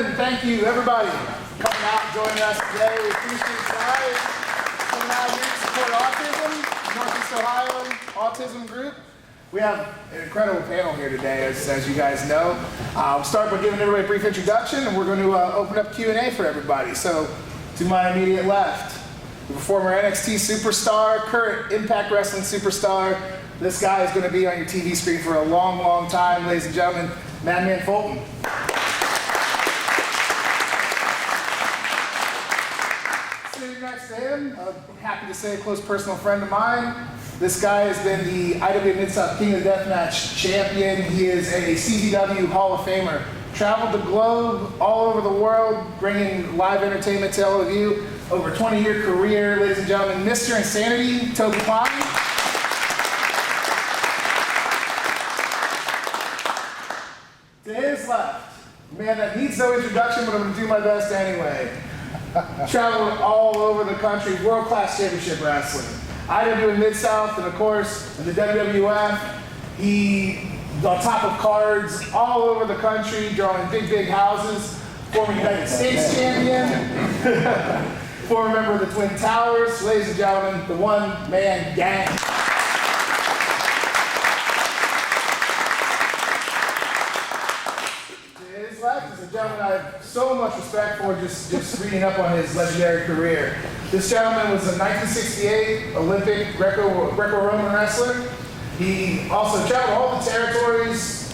gentlemen, thank you, everybody, for coming out and joining us today. We appreciate you guys coming out here to support Autism, Northeast Ohio Autism Group. We have an incredible panel here today, as you guys know. We'll start by giving everybody a brief introduction, and we're going to open up Q&A for everybody. So, to my immediate left, the former NXT superstar, current Impact Wrestling superstar. This guy is going to be on your TV screen for a long, long time, ladies and gentlemen, Madman Fulton. Sitting next to him, I'm happy to say a close personal friend of mine. This guy has been the IW Mid-South King of the Deathmatch champion. He is a CZW Hall of Famer. Traveled the globe, all over the world, bringing live entertainment to all of you. Over a 20-year career, ladies and gentlemen, Mr. Insanity Toby Klein. To his left, man that needs no introduction, but I'm going to do my best anyway. Traveled all over the country, world-class championship wrestling. IW in Mid-South, and of course, in the WWF, he on top of cards all over the country, drawing big, big houses. Former United States champion, former member of the Twin Towers, ladies and gentlemen, the one-man gang. To his left is a gentleman I have so much respect for, just reading up on his legendary career. This gentleman was a 1968 Olympic Greco-Roman wrestler. He also traveled all the territories,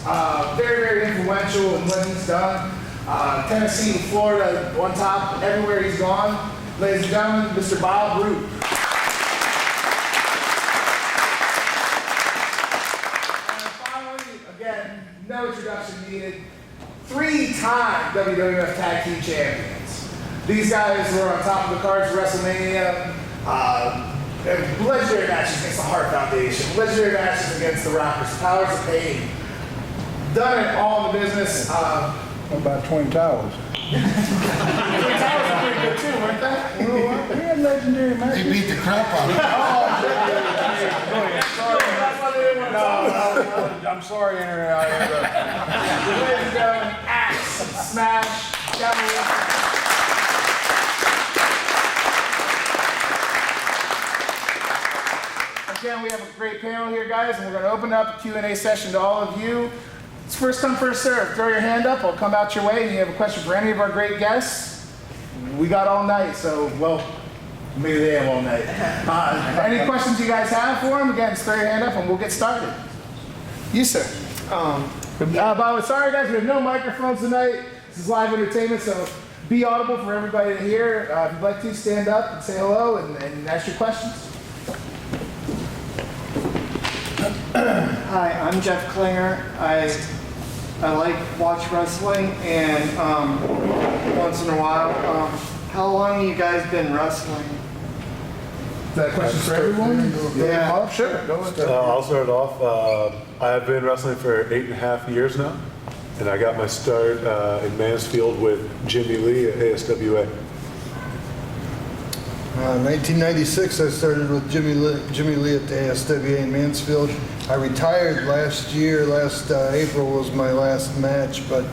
very, very influential in what he's done. Tennessee, Florida, on top, everywhere he's gone. Ladies and gentlemen, Mr. Bob Roop. And finally, again, no introduction needed, 3-time WWF Tag Team Champions. These guys were on top of the cards for WrestleMania. Legendary matches against the Hart Foundation, legendary matches against the Rockers, Powers of Pain. Done it all in the business. What about Twin Towers? Twin Towers were pretty good too, weren't they? We had legendary matches. They beat the crap out of That's why they didn't want to talk about it. I'm sorry, Ladies and gentlemen, Axe, Smash, Demolition. Again, we have a great panel here, guys, and we're going to open up a Q&A session to all of you. It's first come, first serve. Throw your hand up. I'll come out your way. And you have a question for any of our great guests, we got all night, so, well, maybe they have all night. Any questions you guys have for them? Again, just throw your hand up and we'll get started. You, sir. By the way, sorry, guys, we have no microphones tonight. This is live entertainment, so be audible for everybody to hear. If you'd like to, stand up and say hello and ask your questions. Hi, I'm Jeff Klinger. I like watch wrestling, and once in a while, how long have you guys been wrestling? Is that a question for everyone? Yeah. Oh, sure. Go with that. I'll start off. I've been wrestling for 8.5 years now, and I got my start in Mansfield with Jimmy Lee at ASWA. 1996, I started with Jimmy Lee at the ASWA in Mansfield. I retired last year. Last April was my last match, but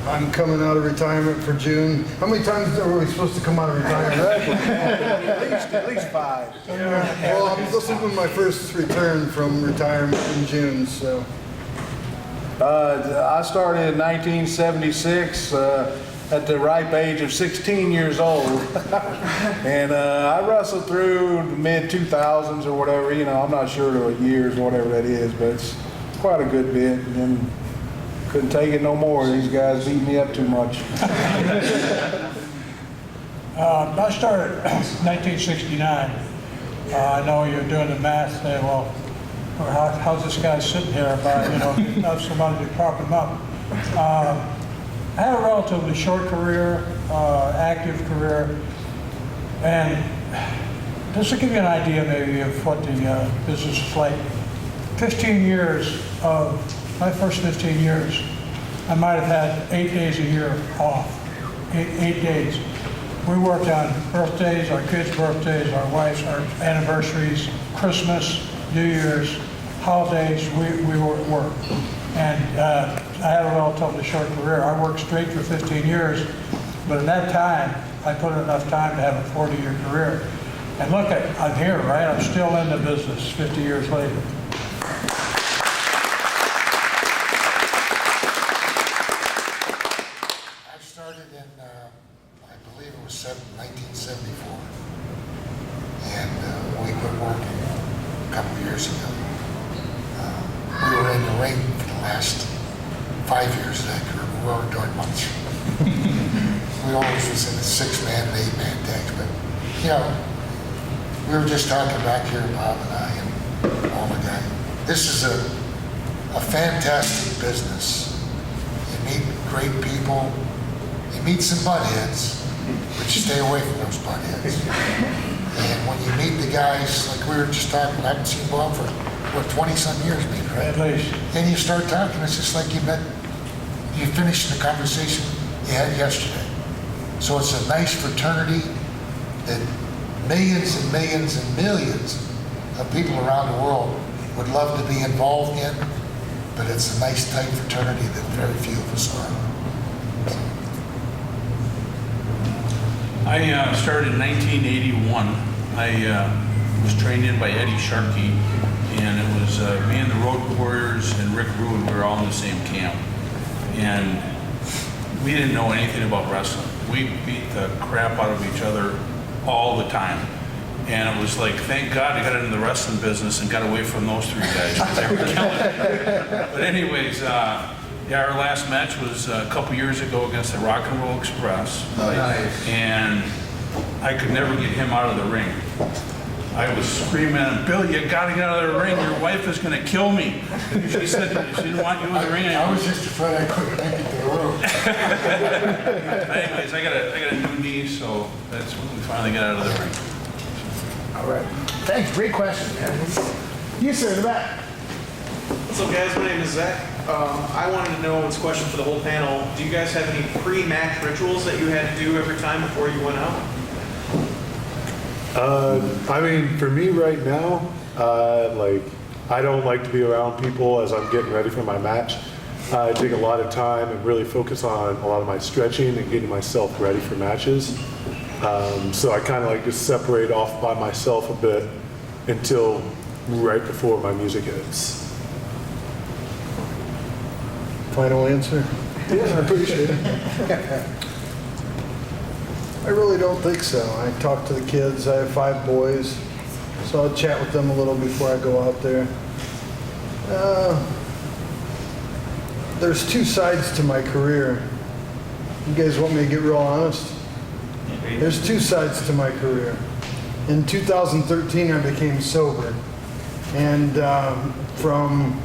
I'm coming out of retirement for June. How many times were we supposed to come out of retirement? At least 5. Well, this will be my first return from retirement in June, so. I started in 1976 at the ripe age of 16 years old. And I wrestled through the mid-2000s or whatever, you know, I'm not sure the years or whatever that is, but it's quite a good bit. And then couldn't take it no more. These guys beat me up too much. I started in 1969. I know you're doing the math there, well, how's this guy sitting here about, you know, have somebody to prop him up. I had a relatively short career, active career, and just to give you an idea maybe of what the business is like, 15 years of, my first 15 years, I might have had 8 days a year off, 8 days. We worked on birthdays, our kids' birthdays, our wife's, our anniversaries, Christmas, New Year's, holidays, we were at work. And I had a relatively short career. I worked straight for 15 years, but in that time, I put in enough time to have a 40-year career. And look, I'm here, right? I'm still in the business 50 years later. I started in, I believe it was 1974. And we quit working a couple of years ago. We were in the ring for the last 5 years of that career. We weren't doing much. We always was in the 6-man and 8-man tags, but, you know, we were just talking back here, Bob and I and all the guys. This is a fantastic business. You meet great people. You meet some butt heads, but you stay away from those butt heads. And when you meet the guys, like we were just talking, I haven't seen Bob for, what, 20-some years maybe, right? At least. And you start talking, it's just like you finished the conversation you had yesterday. So it's a nice fraternity that millions and millions and millions of people around the world would love to be involved in, but it's a nice tight fraternity that very few of us are. I started in 1981. I was trained in by Eddie Sharkey, and it was me and the Road Warriors and Rick Rude. We were all in the same camp, and we didn't know anything about wrestling. We beat the crap out of each other all the time. And it was like, thank God I got into the wrestling business and got away from those three guys, because they were killing it. But anyways, yeah, our last match was a couple years ago against the Rock and Roll Express. Nice. And I could never get him out of the ring. I was screaming at him, Bill, you gotta get out of the ring. Your wife is gonna kill me. She said she didn't want you in the ring anymore. I was just afraid I couldn't make it to the room. Anyways, I got a new knee, so that's when we finally got out of the ring. All right. Thanks. Great question, man. You, sir, in the back. What's up, guys? My name is Zach. I wanted to know, it's a question for the whole panel, do you guys have any pre-match rituals that you had to do every time before you went out? I mean, for me right now, like, I don't like to be around people as I'm getting ready for my match. I take a lot of time and really focus on a lot of my stretching and getting myself ready for matches. So I kind of like just separate off by myself a bit until right before my music hits. Final answer? Yes, I appreciate it. I really don't think so. I talk to the kids. I have 5 boys, so I'll chat with them a little before I go out there. There's 2 sides to my career. You guys want me to get real honest? There's 2 sides to my career. In 2013, I became sober. And from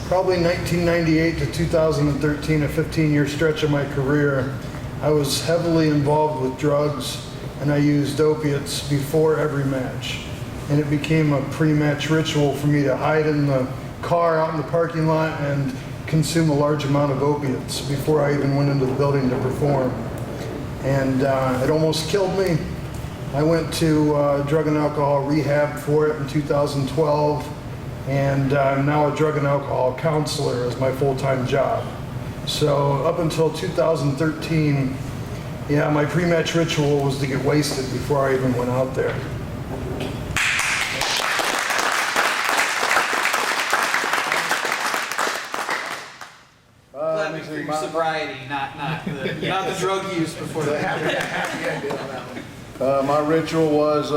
probably 1998 to 2013, a 15-year stretch of my career, I was heavily involved with drugs, and I used opiates before every match. And it became a pre-match ritual for me to hide in the car out in the parking lot and consume a large amount of opiates before I even went into the building to perform. And it almost killed me. I went to drug and alcohol rehab for it in 2012, and I'm now a drug and alcohol counselor as my full-time job. So up until 2013, yeah, my pre-match ritual was to get wasted before I even went out there. Glad for your sobriety, not the drug use before the My ritual was,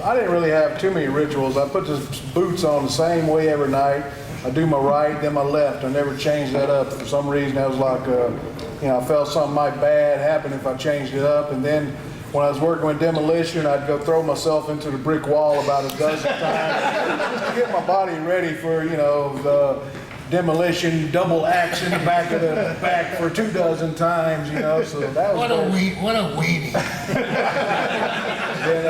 I didn't really have too many rituals. I put the boots on the same way every night. I do my right, then my left. I never changed that up. For some reason, I was like, I felt something might bad happen if I changed it up. And then when I was working with Demolition, I'd go throw myself into the brick wall about a dozen times just to get my body ready for, the Demolition double axe in the back of the back for 24 times, So that was What a weenie. Then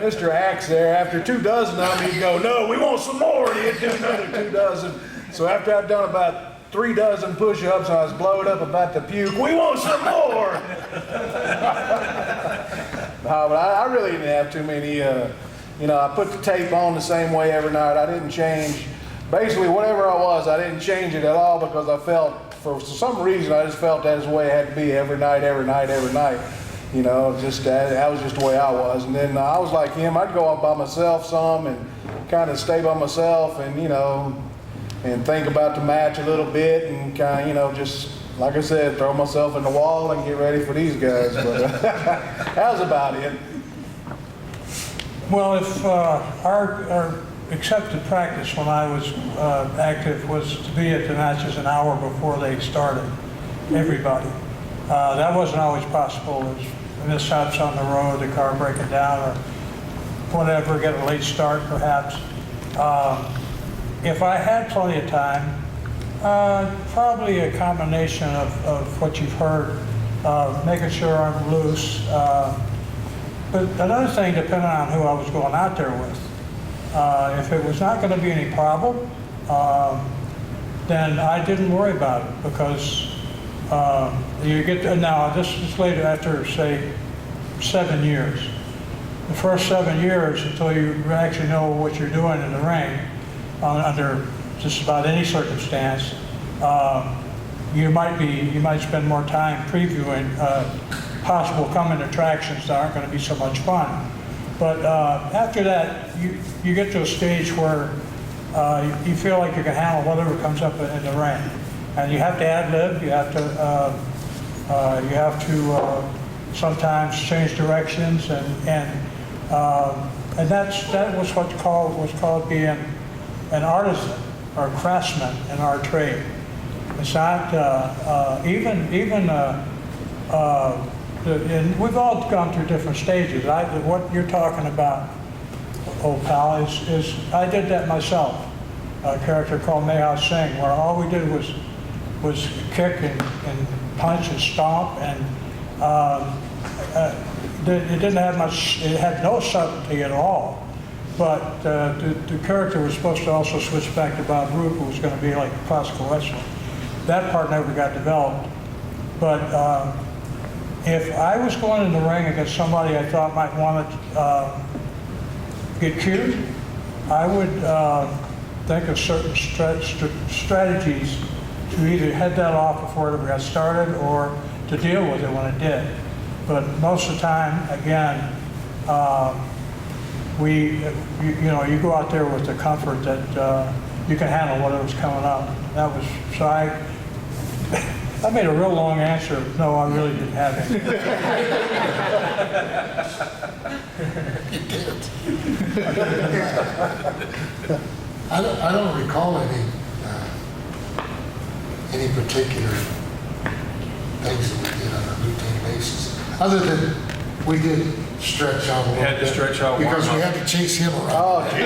Mr. Axe there, after 24 of them, he'd go, no, we want some more, and he'd do another 24. So after I'd done about 36 push-ups, I was blowed up about to puke, we want some more! No, but I really didn't have too many, I put the tape on the same way every night. I didn't change basically whatever I was, I didn't change it at all because I felt, for some reason, I just felt that's the way it had to be every night. You know, just that was just the way I was. And then I was like him. I'd go out by myself some and kind of stay by myself and, you know, and think about the match a little bit and kind of, you know, just, like I said, throw myself in the wall and get ready for these guys. But that was about it. Well, if our accepted practice when I was active was to be at the matches an hour before they started, everybody. That wasn't always possible. There's mishaps on the road, the car breaking down or whatever, get a late start perhaps. If I had plenty of time, probably a combination of what you've heard, making sure I'm loose. But another thing, depending on who I was going out there with. If it was not going to be any problem, then I didn't worry about it because you get to, now this is later after say 7 years. The first 7 years until you actually know what you're doing in the ring under just about any circumstance, you might spend more time previewing possible coming attractions that aren't going to be so much fun. But after that, you get to a stage where you feel like you can handle whatever comes up in the ring, and you have to ad-lib. You have to sometimes change directions, and that was what's called being an artisan or craftsman in our trade. It's not and we've all gone through different stages. What you're talking about, old pal, is I did that myself. A character called Mayhaw Singh, where all we did was kick and punch and stomp, and it didn't have much. It had no subtlety at all. But the character was supposed to also switch back to Bob Roop, who was going to be like classical wrestling. That part never got developed. But if I was going in the ring against somebody I thought might want to get cute, I would think of certain strategies to either head that off before it ever got started or to deal with it when it did. But most of the time, again, you go out there with the comfort that you can handle whatever's coming up. That was, so I made a real long answer. No, I really didn't have any. You did. I don't recall any particular things that we did on a routine basis, other than we did stretch out a little bit. Had to stretch out because warm we up. had to chase him around. Oh, geez.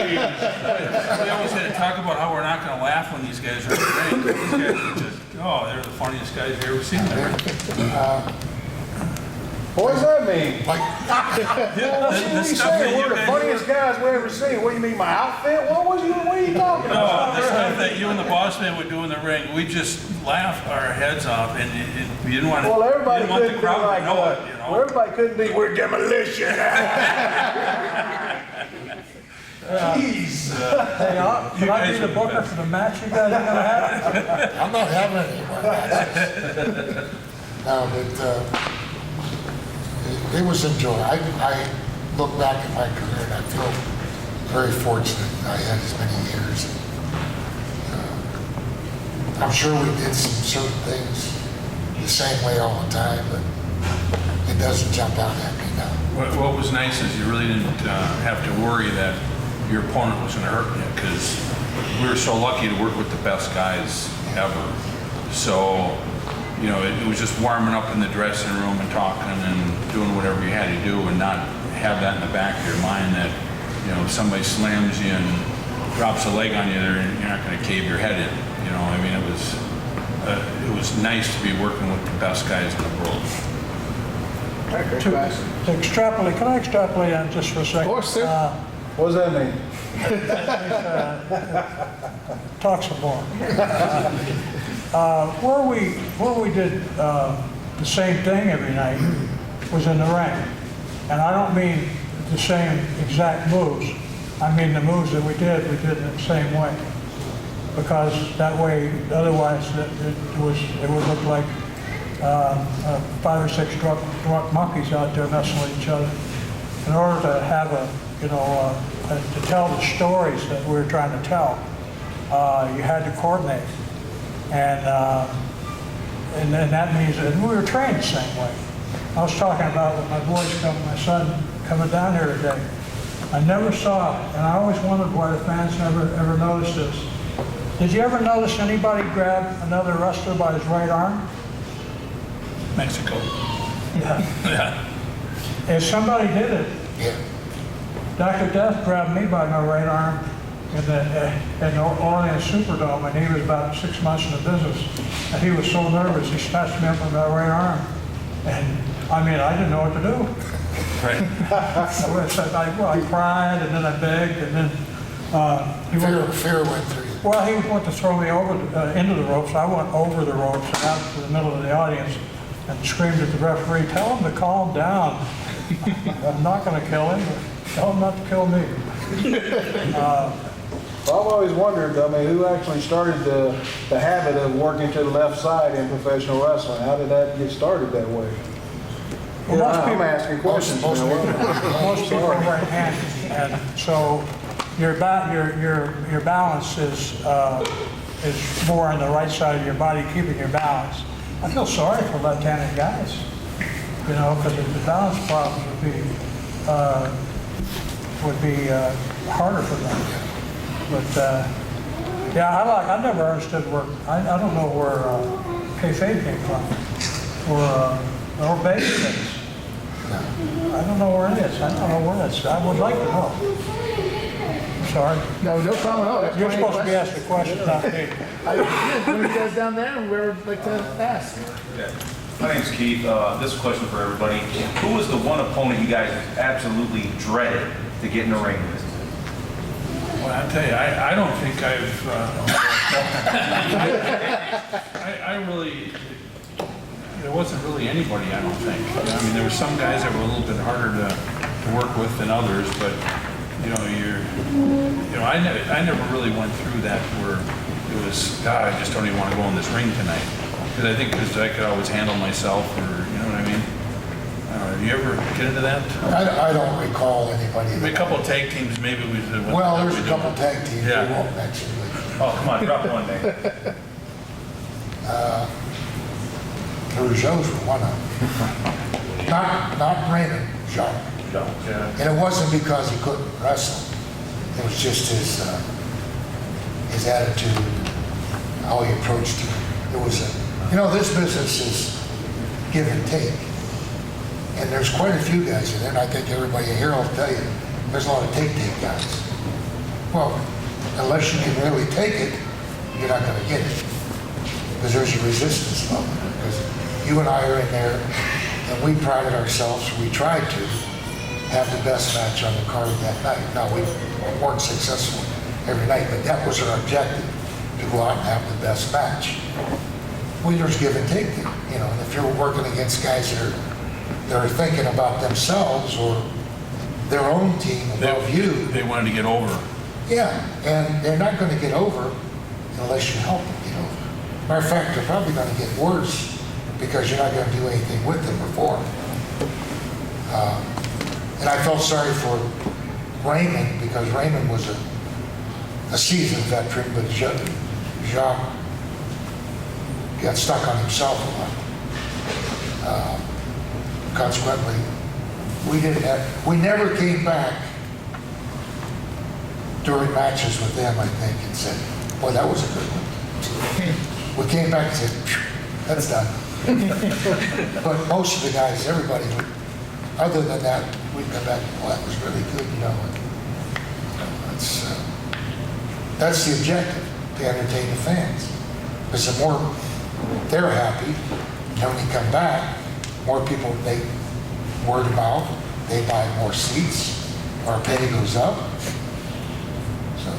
We always had to talk about how we're not going to laugh when these guys are in the ring. These guys are just, they're the funniest guys you've ever seen. What does that mean? Like, What you say? We're the funniest guys we ever seen. What do you mean, my outfit? What are you talking No, about? the stuff that you and the boss man would do in the ring, we just laugh our heads off, and we didn't want to. Well, everybody didn't want couldn't the be crowd like to know that. it, you know. Well, everybody couldn't be, we're Demolition. Jeez. Hey, can I be the booker for the match you guys are going to have? I'm not having any more matches. No, but it was enjoyable. I look back at my career and I feel very fortunate that I had as many years. I'm sure we did some certain things the same way all the time, but it doesn't jump out at me now. What was nice is you really didn't have to worry that your opponent was going to hurt you, because we were so lucky to work with the best guys ever. So, it was just warming up in the dressing room and talking and doing whatever you had to do, and not have that in the back of your mind that, if somebody slams you and drops a leg on you, you're not going to cave your head in. It was nice to be working with the best guys in the world. To extrapolate, can I extrapolate on just for a second? Of course, sir. What does that mean? Talk some more. Where we did the same thing every night was in the ring. And I don't mean the same exact moves. I mean the moves that we did in the same way. because that way, otherwise it would look like 5 or 6 drunk monkeys out there messing with each other. In order to have to tell the stories that we were trying to tell, you had to coordinate. And that means that we were trained the same way. I was talking about with my son coming down here today. I never saw it, and I always wondered why the fans ever noticed this. Did you ever notice anybody grab another wrestler by his right arm? Mexico. Yeah. Yeah. If somebody did it, Yeah. Dr. Death grabbed me by my right arm in the Orleans Superdome, and he was about 6 months in the business, and he was so nervous he snatched me up with my right arm, and I didn't know what to do. Right. I cried, and then I begged, and then Fear went through you. well, he wanted to throw me over into the ropes. I went over the ropes and out to the middle of the audience and screamed at the referee, "Tell him to calm down. I'm not going to kill him. But tell him not to kill me." I've always wondered, who actually started the habit of working to the left side in professional wrestling? How did that get started that way? Well, most I'm people- asking questions now. Most people are right-handed, and so your balance is more on the right side of your body, keeping your balance. I feel sorry for left-handed guys, because the balance problems would be harder for them. But I never understood where I don't know where kayfabe came from, or babyface. I don't know where it is. I don't know where it's. I would like to know. I'm sorry. No problem at all. You're supposed to be asking questions, not me. One of you guys down there, whoever would like to ask. Yeah. My name's Keith. This is a question for everybody. Who was the one opponent you guys absolutely dreaded to get in the ring with? Well, I'll tell you, I don't think there wasn't really anybody, I don't think. There were some guys that were a little bit harder to work with than others, but, I never really went through that where it was, God, I just don't even want to go in this ring tonight. Because I could always handle myself, or, you know what I mean? Do you ever get into that? I don't recall anybody. A couple of tag teams, maybe we did. Well, there's a couple tag teams we Yeah. won't mention. Oh, come on, drop one name. The Rougeaus were one of them. Not Raymond, Jacques. Yeah. And it wasn't because he couldn't wrestle. It was just his attitude, how he approached it. It was this business is give and take. And there's quite a few guys in there, and I think everybody here will tell you, there's a lot of take guys. Well, unless you can really take it, you're not going to get it. Because there's a resistance level. Because you and I are in there, and we prided ourselves, we tried to have the best match on the card that night. Now, we weren't successful every night, but that was our objective, to go out and have the best match. There's give and take there, and if you're working against guys that are thinking about themselves or their own team above you. They wanted to get over. Yeah, and they're not going to get over unless you help them get over. Matter of fact, they're probably going to get worse because you're not going to do anything with them before. And I felt sorry for Raymond because Raymond was a seasoned veteran, but Jacques got stuck on himself a lot. Consequently, we never came back during matches with them, I think, and said, boy, that was a good one. We came back and said, that's done. But most of the guys, everybody, other than that, we'd come back, well, that was really good, That's the objective, to entertain the fans. Because the more they're happy, and when you come back, more people, they word of mouth, they buy more seats, our pay goes up. So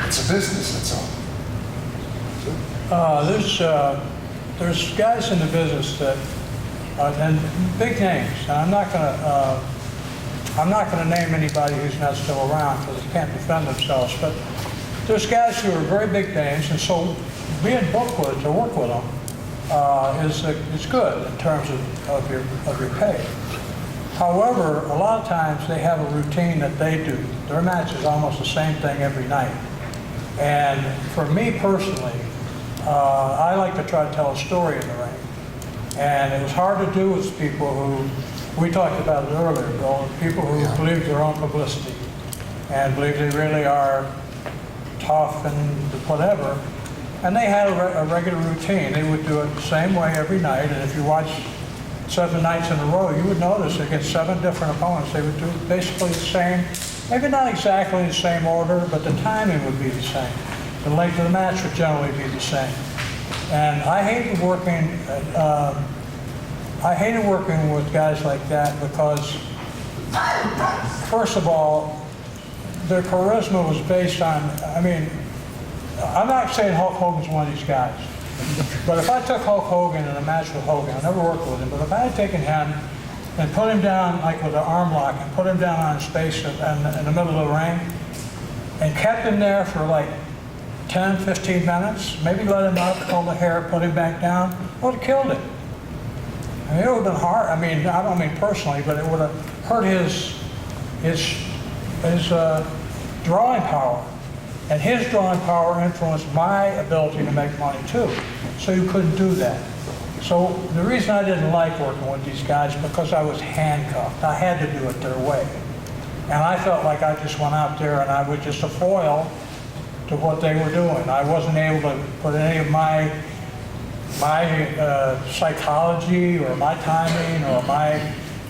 it's a business, that's all. There's guys in the business that, and big names, and I'm not gonna name anybody who's not still around because they can't defend themselves, but there's guys who are very big names, and so being booked with to work with them is good in terms of your pay. However, a lot of times they have a routine that they do. Their match is almost the same thing every night. And for me personally, I like to try to tell a story in the ring. And it was hard to do with people who, we talked about it earlier, Bill, people who believe their own publicity and believe they really are tough and whatever. And they had a regular routine. They would do it the same way every night. And if you watch 7 nights in a row, you would notice against 7 different opponents, they would do basically the same, maybe not exactly the same order, but the timing would be the same. The length of the match would generally be the same. And I hated working with guys like that because, first of all, their charisma was based on, I mean, I'm not saying Hulk Hogan's one of these guys, but if I took Hulk Hogan in a match with Hogan, I never worked with him, but if I had taken him and put him down like with an arm lock and put him down on his face in the middle of the ring and kept him there for like 10, 15 minutes, maybe let him up, pull the hair, put him back down, I would have killed him. I mean, it would have been hard. I mean, I don't mean personally, but it would have hurt his drawing power. And his drawing power influenced my ability to make money too. So you couldn't do that. So the reason I didn't like working with these guys because I was handcuffed. I had to do it their way. And I felt like I just went out there and I was just a foil to what they were doing. I wasn't able to put any of my psychology or my timing or my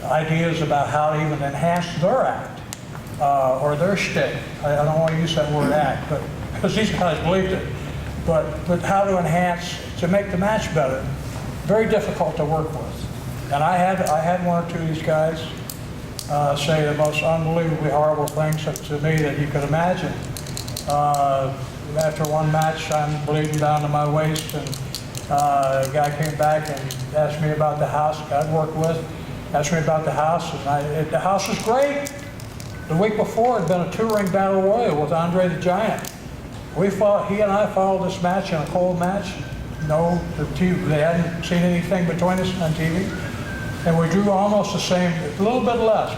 ideas about how to even enhance their act. Or their shtick. I don't want to use that word act, but because these guys believed it. But how to enhance, to make the match better, very difficult to work with. And I had 1 or 2 of these guys say the most unbelievably horrible things to me that you could imagine. After one match, I'm bleeding down to my waist, and a guy came back and asked me about the house I'd worked with, asked me about the house, and the house was great. The week before had been a 2-ring battle royal with Andre the Giant. He and I followed this match in a cold match. No, they hadn't seen anything between us on TV. And we drew almost the same, a little bit less,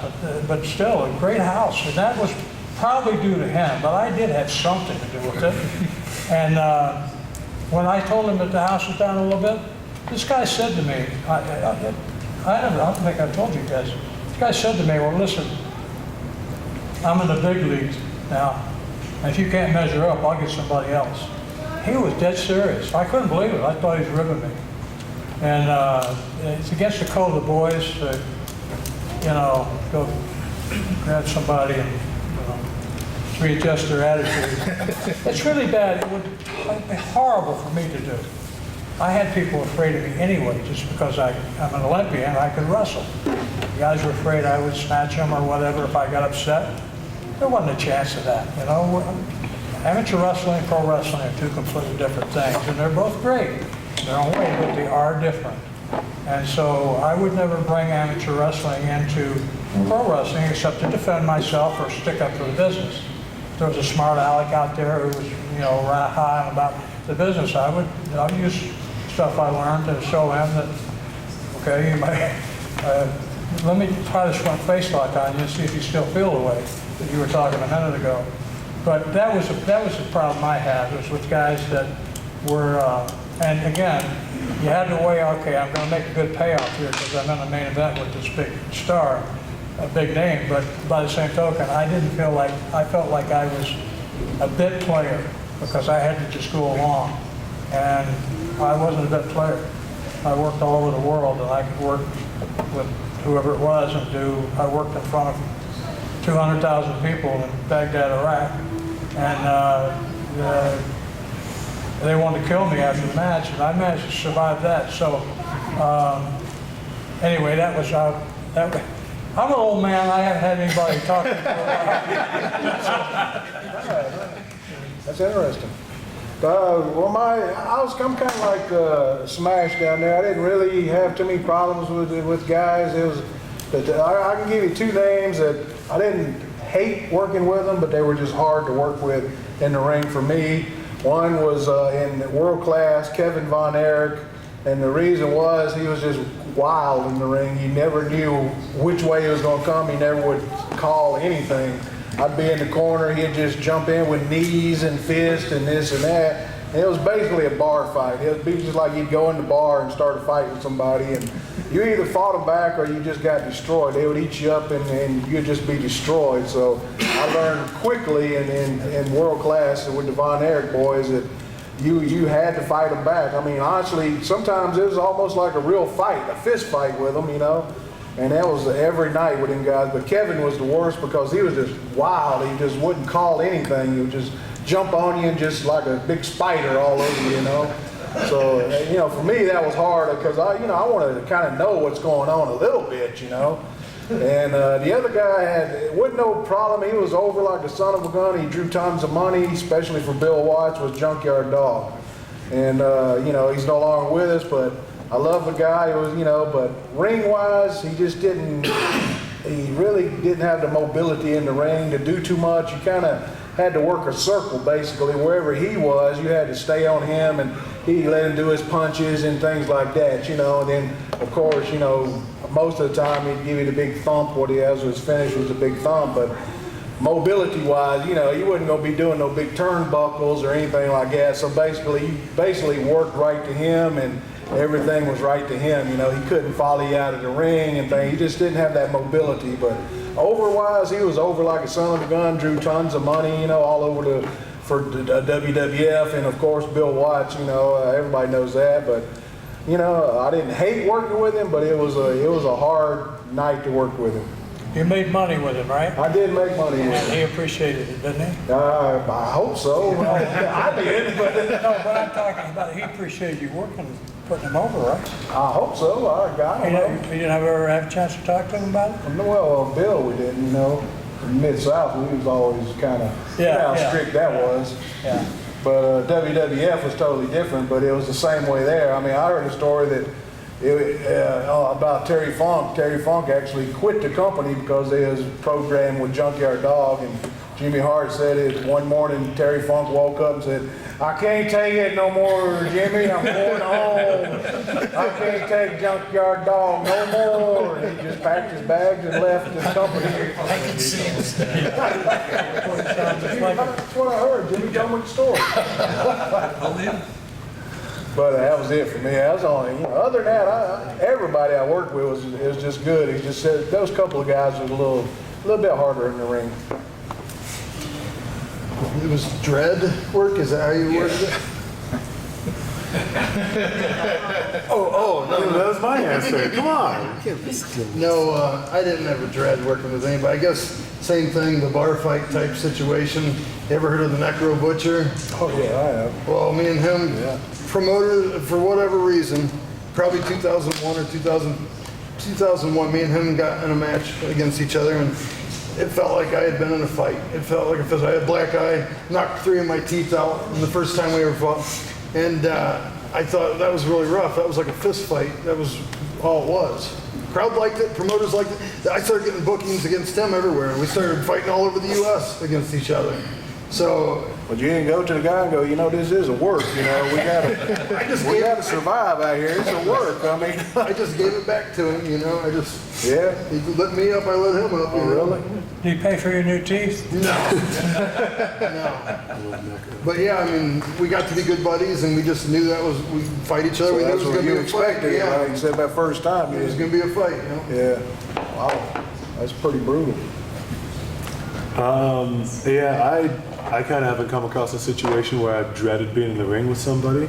but still a great house. And that was probably due to him, but I did have something to do with it. And when I told him that the house was down a little bit, this guy said to me, I don't think I told you guys, this guy said to me, well, listen, I'm in the big leagues now, and if you can't measure up, I'll get somebody else. He was dead serious. I couldn't believe it. I thought he was ribbing me. And it's against the code of the boys to, go grab somebody and, readjust their attitude. It's really bad. It would be horrible for me to do. I had people afraid of me anyway, just because I'm an Olympian and I could wrestle. The guys were afraid I would snatch them or whatever if I got upset. There wasn't a chance of that, Amateur wrestling and pro wrestling are 2 completely different things, and they're both great in their own way, but they are different. And so I would never bring amateur wrestling into pro wrestling except to defend myself or stick up for the business. If there was a smart aleck out there who was, right high about the business, I'd use stuff I learned to show him that, okay, you might, let me try this one face lock on you and see if you still feel the way that you were talking a minute ago. But that was the problem I had, was with guys that were, and again, you had to weigh, okay, I'm going to make a good payoff here because I'm in the main event with this big star, a big name, but by the same token, I felt like I was a bit player because I had to just go along. And I wasn't a bit player. I worked all over the world, and I could work with whoever it was I worked in front of 200,000 people in Baghdad, Iraq. And they wanted to kill me after the match, and I managed to survive that. So anyway, I'm an old man. I haven't had anybody talk to me for a while. That's interesting. I'm kind of like Smash down there. I didn't really have too many problems with guys. I can give you 2 names that I didn't hate working with them, but they were just hard to work with. in the ring for me. One was in World Class, Kevin Von Erich, and the reason was he was just wild in the ring. He never knew which way he was going to come. He never would call anything. I'd be in the corner, he'd just jump in with knees and fists and this and that. And it was basically a bar fight. It would be just like you'd go in the bar and start a fight with somebody, and you either fought them back or you just got destroyed. They would eat you up and you'd just be destroyed. So I learned quickly in World Class with the Von Erich boys that you had to fight them back. I mean, honestly, sometimes it was almost like a real fight, a fist fight with them, you know. And that was every night with them guys. But Kevin was the worst because he was just wild. He just wouldn't call anything. He would just jump on you and just like a big spider all over you, you know. So, you know, for me that was hard because I wanted to kind of know what's going on a little bit, you know. And the other guy it wasn't no problem. He was over like the son of a gun. He drew tons of money, especially for Bill Watts, was Junkyard Dog. And, you know, he's no longer with us, but I love the guy. It was, you know, but ring-wise, he really didn't have the mobility in the ring to do too much. You kind of had to work a circle, basically. Wherever he was, you had to stay on him, and he let him do his punches and things like that, you know. And then, of course, you know, most of the time he'd give you the big thump. What he has was finish was a big thump, but mobility-wise, you know, you wasn't going to be doing no big turnbuckles or anything like that. So basically, you worked right to him, and everything was right to him. You know, he couldn't follow you out of the ring and things. He just didn't have that mobility. But over-wise, he was over like a son of a gun, drew tons of money, you know, all over for the WWF, and of course Bill Watts. You know, everybody knows that. But you know, I didn't hate working with him, but it was a hard night to work with him. You made money with him, right? I did make money with And him. he appreciated it, didn't he? I hope so. I did, but No, but I'm talking about he appreciated you working, putting him over, right? I hope so. I don't know. You didn't ever have a chance to talk to him about it? Well, Bill, we didn't, you know. In Mid-South, we was always kind of, you know how strict that was. Yeah. But WWF was totally different, but it was the same way there. I mean, I heard a story that about Terry Funk. Terry Funk actually quit the company because they was programmed with Junkyard Dog, and Jimmy Hart said it one morning. Terry Funk woke up and said, "I can't take it no more, Jimmy. I'm going home. I can't take Junkyard Dog no more." And he just packed his bags and left the company. I can see it. That's what I heard. Jimmy told me the story. But that was it for me. That was only, you know, other than that, everybody I worked with was just good. He just said those couple of guys were a little bit harder in the ring. It was dread work? Is that how you worded it? No, that was my answer. Come on. No, I didn't ever dread working with anybody. I guess same thing, the bar fight type situation. You ever heard of the Necro Butcher? Oh yeah, I have. Well, me and him, promoter, for whatever reason, probably 2001 or 2001, me and him got in a match against each other, and it felt like I had been in a fight. It felt like I had a black eye, knocked 3 of my teeth out in the first time we ever fought. And I thought that was really rough. That was like a fist fight. That was all it was. Crowd liked it, promoters liked it. I started getting bookings against him everywhere. We started fighting all over the U.S. against each other. So, But you didn't go to the guy and go, you know, this is a work. You know, we gotta survive out here. It's a work. I mean, I just gave it back to him, you know. yeah. He let me up, I let him up. Oh, you know. really? Did he pay for your new teeth? No. But yeah, I mean, we got to be good buddies, and we just knew we'd fight each other. So We knew that's it was what going to you be a fight. expected. Yeah. Like you said that first time. It was going to be a fight, you know. Yeah. Wow. That's pretty brutal. Yeah, I kind of haven't come across a situation where I've dreaded being in the ring with somebody,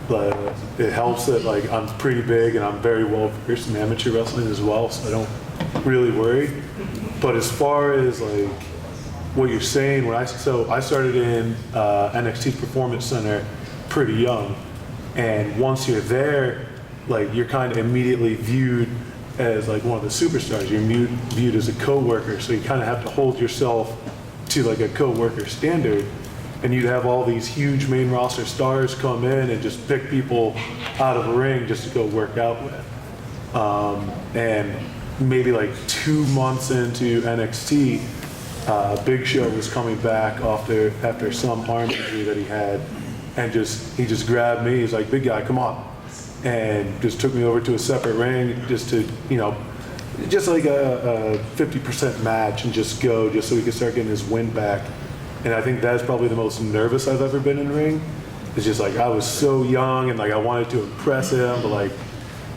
but it helps that like I'm pretty big and I'm very well versed in amateur wrestling as well, so I don't really worry. But as far as like what you're saying, I started in NXT Performance Center pretty young, and once you're there, like you're kind of immediately viewed as like one of the superstars. You're viewed as a co-worker, so you kind of have to hold yourself to like a co-worker standard, and you'd have all these huge main roster stars come in and just pick people out of a ring just to go work out with. And maybe like 2 months into NXT, Big Show was coming back after some arm injury that he had, and he just grabbed me. He's like, "Big guy, come on," and just took me over to a separate ring just to, just like a 50% match and just so he could start getting his wind back. And I think that's probably the most nervous I've ever been in the ring. It's just like I was so young and like I wanted to impress him, but like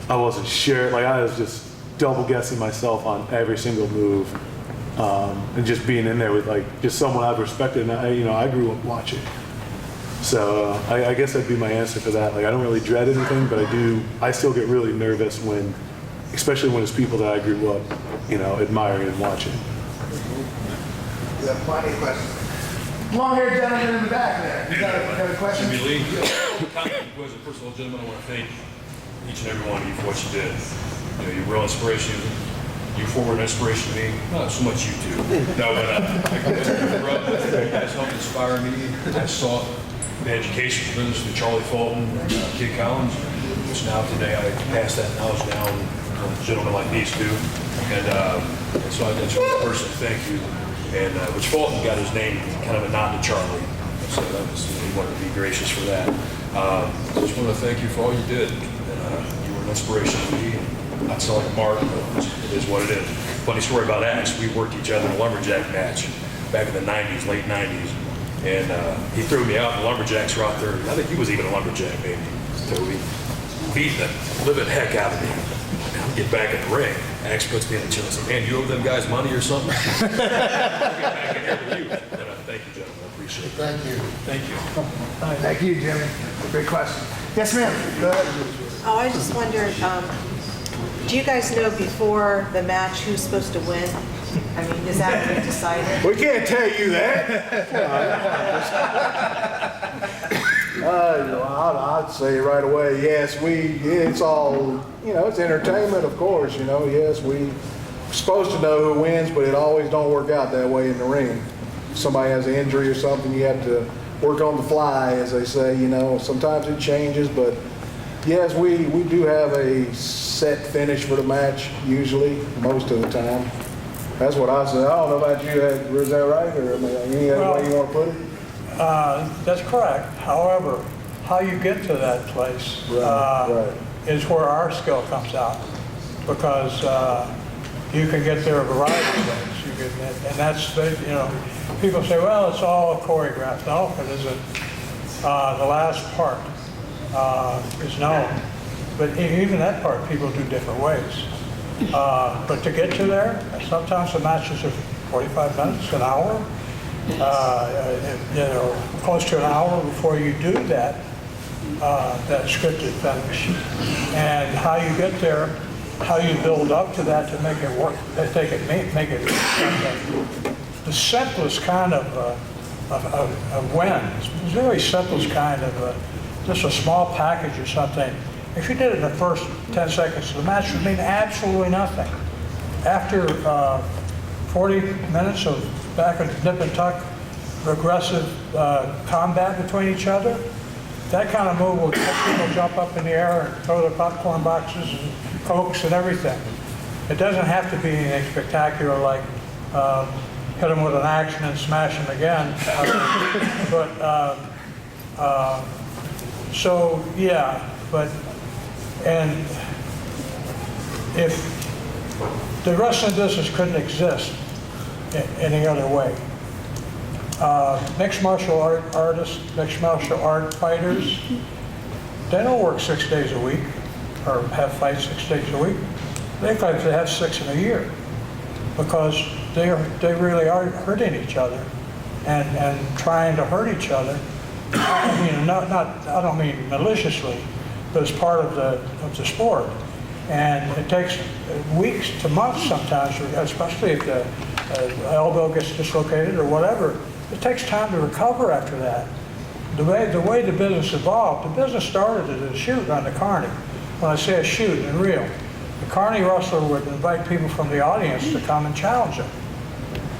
I wasn't sure. Like I was just double guessing myself on every single move, and just being in there with like just someone I've respected. And I grew up watching. So I guess that'd be my answer for that. Like I don't really dread anything, but I still get really nervous especially when it's people that I grew up, admiring and watching. We have plenty of questions. Long-haired gentleman in the back there. You got a question? Jimmy Lee. First of all, gentlemen, I want to thank each and every one of you for what you did. You're a real inspiration. You forward an inspiration to me. Not so much you two. No, but you guys helped inspire me. I saw the education from this with Charlie Fulton and Kid Collins. Which now today I pass that knowledge down to gentlemen like these two. And so I just want to personally thank you. And which Fulton got his name kind of a nod to Charlie. So that was, he wanted to be gracious for that. Just want to thank you for all you did. And you were an inspiration to me. Not so like a mark, but it is what it is. Funny story about Axe, we worked each other in a lumberjack match back in the 90s, late 90s. And he threw me out and the lumberjacks were out there. I think he was even a lumberjack, maybe, Toby. Beating the living heck out of me. And I get back in the ring. Axe puts me in the chair and says, "Man, you owe them guys money or something?" I'll get back in here with you. Thank you, gentlemen. I appreciate it. Thank you. Thank you. Thank you, Jimmy. Great question. Yes, ma'am. Go ahead. Oh, I just wondered, do you guys know before the match who's supposed to win? I mean, is that already decided? We can't tell you that. I'd say right away, yes, it's all, it's entertainment, of course, yes, we're supposed to know who wins, but it always don't work out that way in the ring. If somebody has an injury or something, you have to work on the fly, as they say, sometimes it changes, but yes, we do have a set finish for the match, usually, most of the time. That's what I said. I don't know about you, is that right, or any other way you want to put it? That's correct. However, how you get to that place is where our skill comes out, because you can get there a variety of ways. And that's, people say, well, it's all choreographed. No, it isn't. The last part is known, but even that part, people do different ways. But to get to there, sometimes the matches are 45 minutes, an hour. Close to an hour before you do that scripted finish. And how you get there, how you build up to that to make it work, make it the simplest kind of win. It's the very simplest kind of just a small package or something. If you did it in the first 10 seconds of the match, it would mean absolutely nothing. After 40 minutes of back and nip and tuck, aggressive combat between each other, that kind of move will make people jump up in the air and throw their popcorn boxes and Cokes and everything. It doesn't have to be anything spectacular like hit them with an axe and then smash them again. So yeah, and if the wrestling business couldn't exist any other way, mixed martial art artists, mixed martial art fighters, they don't work 6 days a week or have fights 6 days a week. They fight, they have 6 in a year, because they really are hurting each other and trying to hurt each other. I mean, I don't mean maliciously, but it's part of the sport. And it takes weeks to months sometimes, especially if the elbow gets dislocated or whatever. It takes time to recover after that. The way the business evolved, the business started as a shoot on the Carney. When I say a shoot, in real, the Carney wrestler would invite people from the audience to come and challenge him.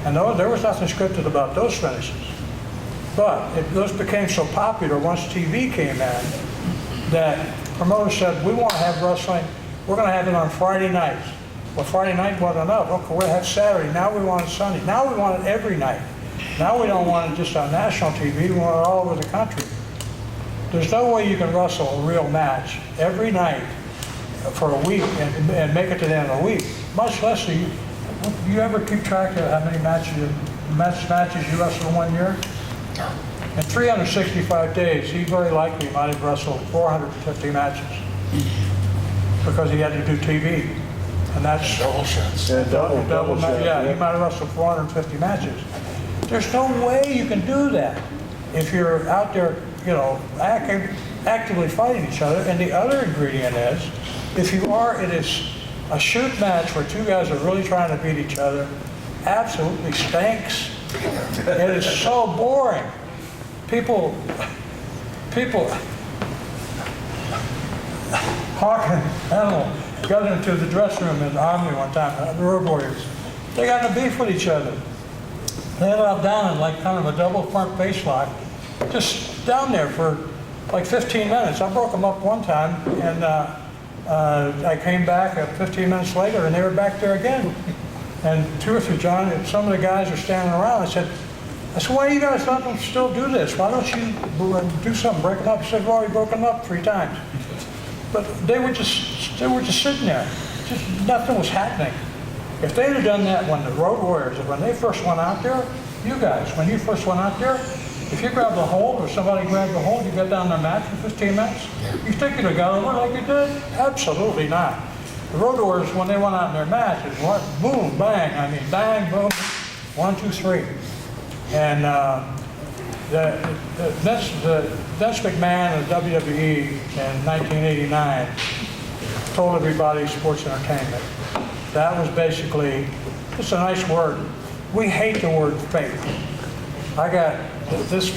And there was nothing scripted about those finishes. But those became so popular once TV came in that promoters said, we want to have wrestling, we're going to have it on Friday nights. Well, Friday night wasn't enough. Okay, we had Saturday. Now we want it Sunday. Now we want it every night. Now we don't want it just on national TV. We want it all over the country. There's no way you can wrestle a real match every night for a week and make it to the end of the week. Much less you ever keep track of how many matches you wrestled in 1 year? No. In 365 days, he very likely might have wrestled 450 matches because he had to do TV. And that's Double shots. Yeah, double shot. yeah, he might have wrestled 450 matches. There's no way you can do that if you're out there, you know, actively fighting each other. And the other ingredient is, if you are, it is a shoot match where two guys are really trying to beat each other, absolutely stinks. It is so boring. People, Hawk and Animal got into the dressing room in the Army one time, the Road Warriors. They got in a beef with each other. They ended up down in like kind of a double front face lock, just down there for like 15 minutes. I broke them up one time, and I came back 15 minutes later, and they were back there again. And John, and some of the guys are standing around. I said, why do you guys let them still do this? Why don't you do something, break them up? He said, well, we broke them up 3 times. But they were just sitting there. Just nothing was happening. If they'd have done that when the Road Warriors, when they first went out there, you guys, when you first went out there, if you grabbed the hold or somebody grabbed the hold, you got down their match in 15 minutes? You think you'd have got over like you did? Absolutely not. The Road Warriors, when they went out in their match, it was boom, bang. I mean, bang, boom, 1, 2, 3. And Vince McMahon of WWE in 1989 told everybody sports entertainment. That was basically, it's a nice word. We hate the word fake. I got, this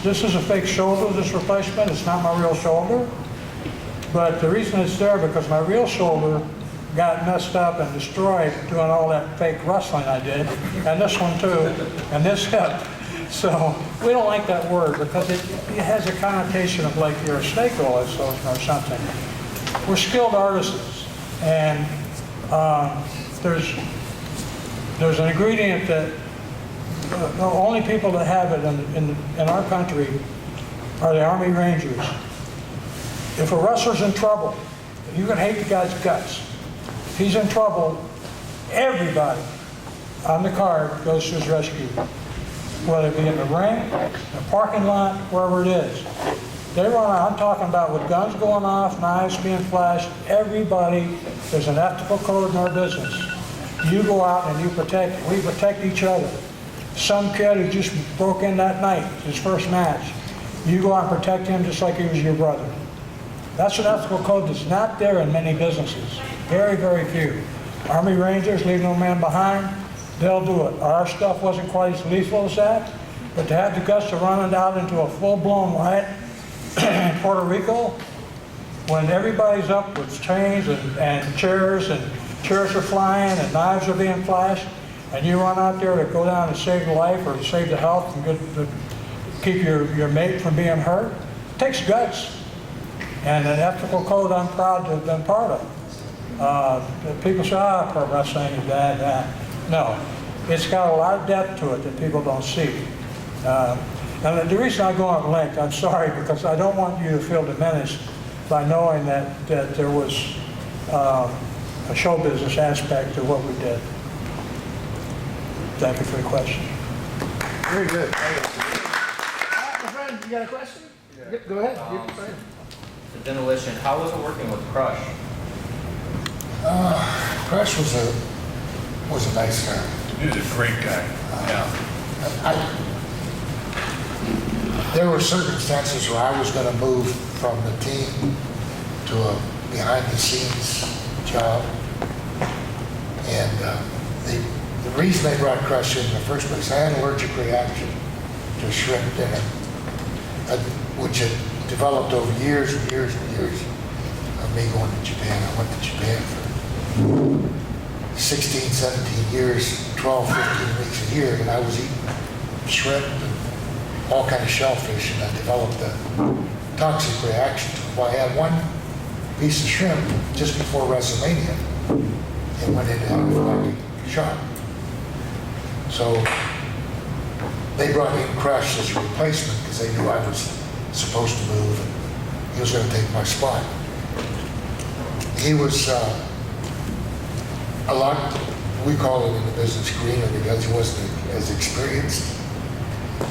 is a fake shoulder, this replacement. It's not my real shoulder. But the reason it's there because my real shoulder got messed up and destroyed doing all that fake wrestling I did, and this one too, and this hip. So we don't like that word because it has a connotation of like you're a snake oil or something. We're skilled artisans, and there's an ingredient that the only people that have it in our country are the Army Rangers. If a wrestler's in trouble, you can hate the guy's guts. If he's in trouble, everybody on the card goes to his rescue. Whether it be in the ring, the parking lot, wherever it is. They run out, I'm talking about with guns going off, knives being flashed, everybody, there's an ethical code in our business. You go out and we protect each other. Some kid who just broke in that night, his first match, you go out and protect him just like he was your brother. That's an ethical code that's not there in many businesses. Very, very few. Army Rangers leave no man behind. They'll do it. Our stuff wasn't quite as lethal as that, but to have the guts to run it out into a full-blown riot in Puerto Rico, when everybody's up with chains and chairs are flying and knives are being flashed, and you run out there to go down and save the life or save the health and keep your mate from being hurt, it takes guts. And an ethical code I'm proud to have been part of. People say, pro wrestling is bad. No, it's got a lot of depth to it that people don't see. And the reason I go on length, I'm sorry, because I don't want you to feel diminished by knowing that there was a show business aspect to what we did. Thank you for the question. Very good. My friend, you got a question? Yeah. Go ahead. The Demolition, how was it working with Crush? Crush was a nice guy. He was a great guy. There were circumstances where I was going to move from the team to a behind-the-scenes job, and the reason they brought Crush in the first place, I had an allergic reaction to shrimp dinner, which had developed over years and years and years of me going to Japan. I went to Japan for 16, 17 years, 12, 15 weeks a year, and I was eating shrimp and all kind of shellfish, and I developed a toxic reaction to it. Well, I had one piece of shrimp just before WrestleMania, and went into anaphylactic shock. So they brought in Crush as a replacement because they knew I was supposed to move and he was going to take my spot. He was a lot, we call it in the business, greener because he wasn't as experienced.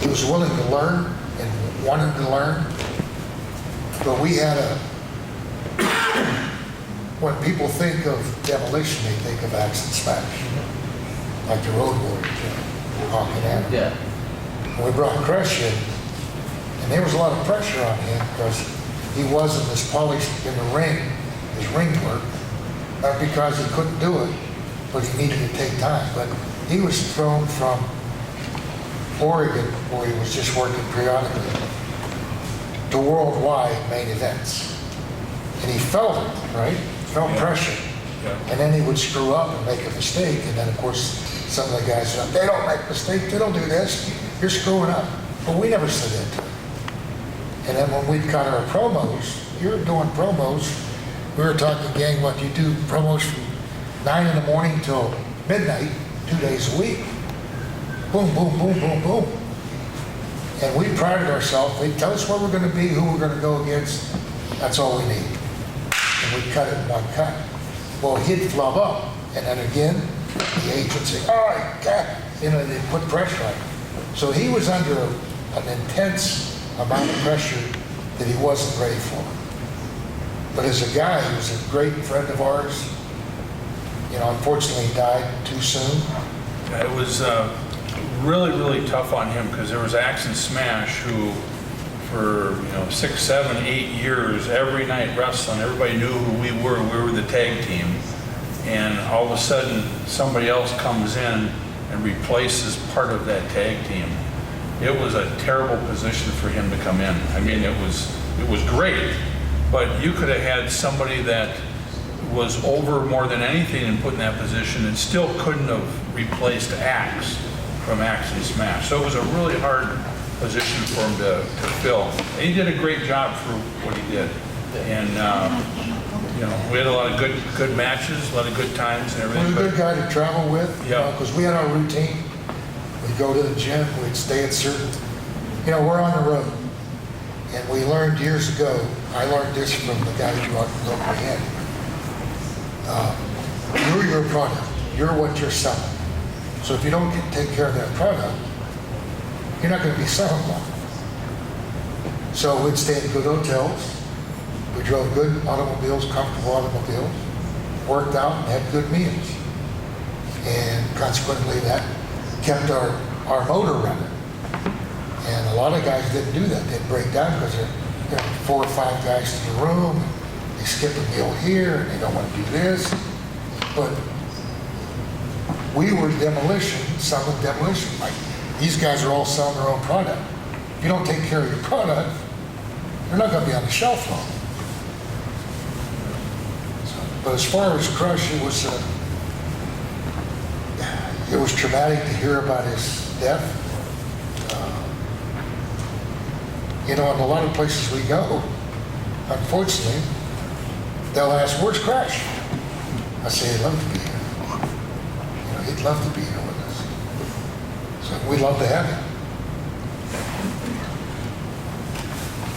He was willing to learn and wanted to learn, but we had when people think of Demolition, they think of Axe and Smash, like the Road Warriors, Hawk and Adam. Yeah. We brought Crush in, and there was a lot of pressure on him because he wasn't as polished in the ring, his ring work, not because he couldn't do it, but he needed to take time. But he was thrown from Oregon, where he was just working periodically, to worldwide main events. And he felt it, right? Felt pressure. And then he would screw up and make a mistake. And then, of course, some of the guys said, they don't make mistakes, they don't do this, you're screwing up. But we never said that to him. And then when we'd cut our promos, you're doing promos, we were talking, gang, what, you do promos from 9 in the morning till midnight, 2 days a week. Boom, boom, boom, boom, boom. And we prided ourselves, they'd tell us where we're going to be, who we're going to go against, that's all we need. And we'd cut it in one cut. Well, he'd flub up, and then again, the agent would say, all right, God, you know, they'd put pressure on him. So he was under an intense amount of pressure that he wasn't ready for. But as a guy, he was a great friend of ours. You know, unfortunately, he died too soon. It was really, really tough on him because there was Axe and Smash who, for 6, 7, 8 years, every night wrestling, everybody knew who we were. We were the tag team, and all of a sudden, somebody else comes in and replaces part of that tag team. It was a terrible position for him to come in. I mean, it was great, but you could have had somebody that was over more than anything and put in that position and still couldn't have replaced Axe from Axe and Smash. So it was a really hard position for him to fill. And he did a great job for what he did. And we had a lot of good matches, a lot of good times and everything. He was a good guy to travel with, because we had our routine. We'd go to the gym, we'd stay at certain, we're on the road. And we learned years ago, I learned this from the guy who broke my head. You're your product. You're what you're selling. So if you don't take care of that product, you're not going to be selling one. So we'd stay in good hotels. We drove good automobiles, comfortable automobiles, worked out and had good meals. And consequently that kept our motor running. And a lot of guys didn't do that. They'd break down because there are 4 or 5 guys in the room. They skip a meal here and they don't want to do this. But we were Demolition, selling Demolition. Like, these guys are all selling their own product. If you don't take care of your product, you're not going to be on the shelf long. But as far as Crush, it was traumatic to hear about his death. In a lot of places we go, unfortunately, they'll ask, where's Crush? I say, he'd love to be here. He'd love to be here with us. So we'd love to have him.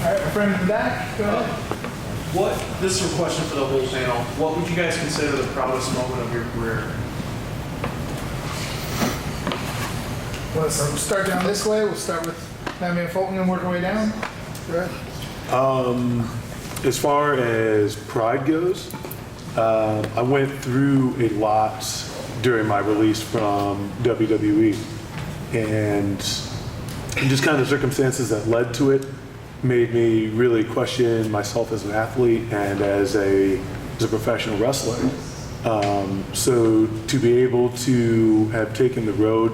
All right, my friend in the back, go ahead. This is a question for the whole panel. What would you guys consider the proudest moment of your career? We'll start down this way. We'll start with Madman Fulton and work our way down. Go ahead. As far as pride goes, I went through a lot during my release from WWE, and just kind of circumstances that led to it made me really question myself as an athlete and as a professional wrestler. So to be able to have taken the road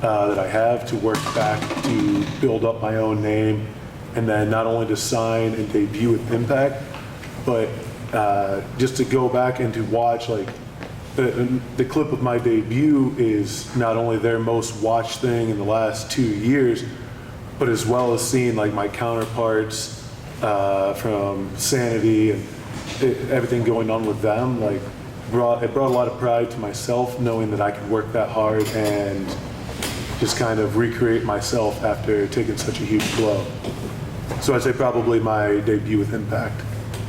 that I have to work back to build up my own name, and then not only to sign and debut with Impact, but just to go back and to watch, like, the clip of my debut is not only their most watched thing in the last 2 years, but as well as seeing like my counterparts from Insanity and everything going on with them. Like, brought a lot of pride to myself knowing that I could work that hard and just kind of recreate myself after taking such a huge blow. So I'd say probably my debut with Impact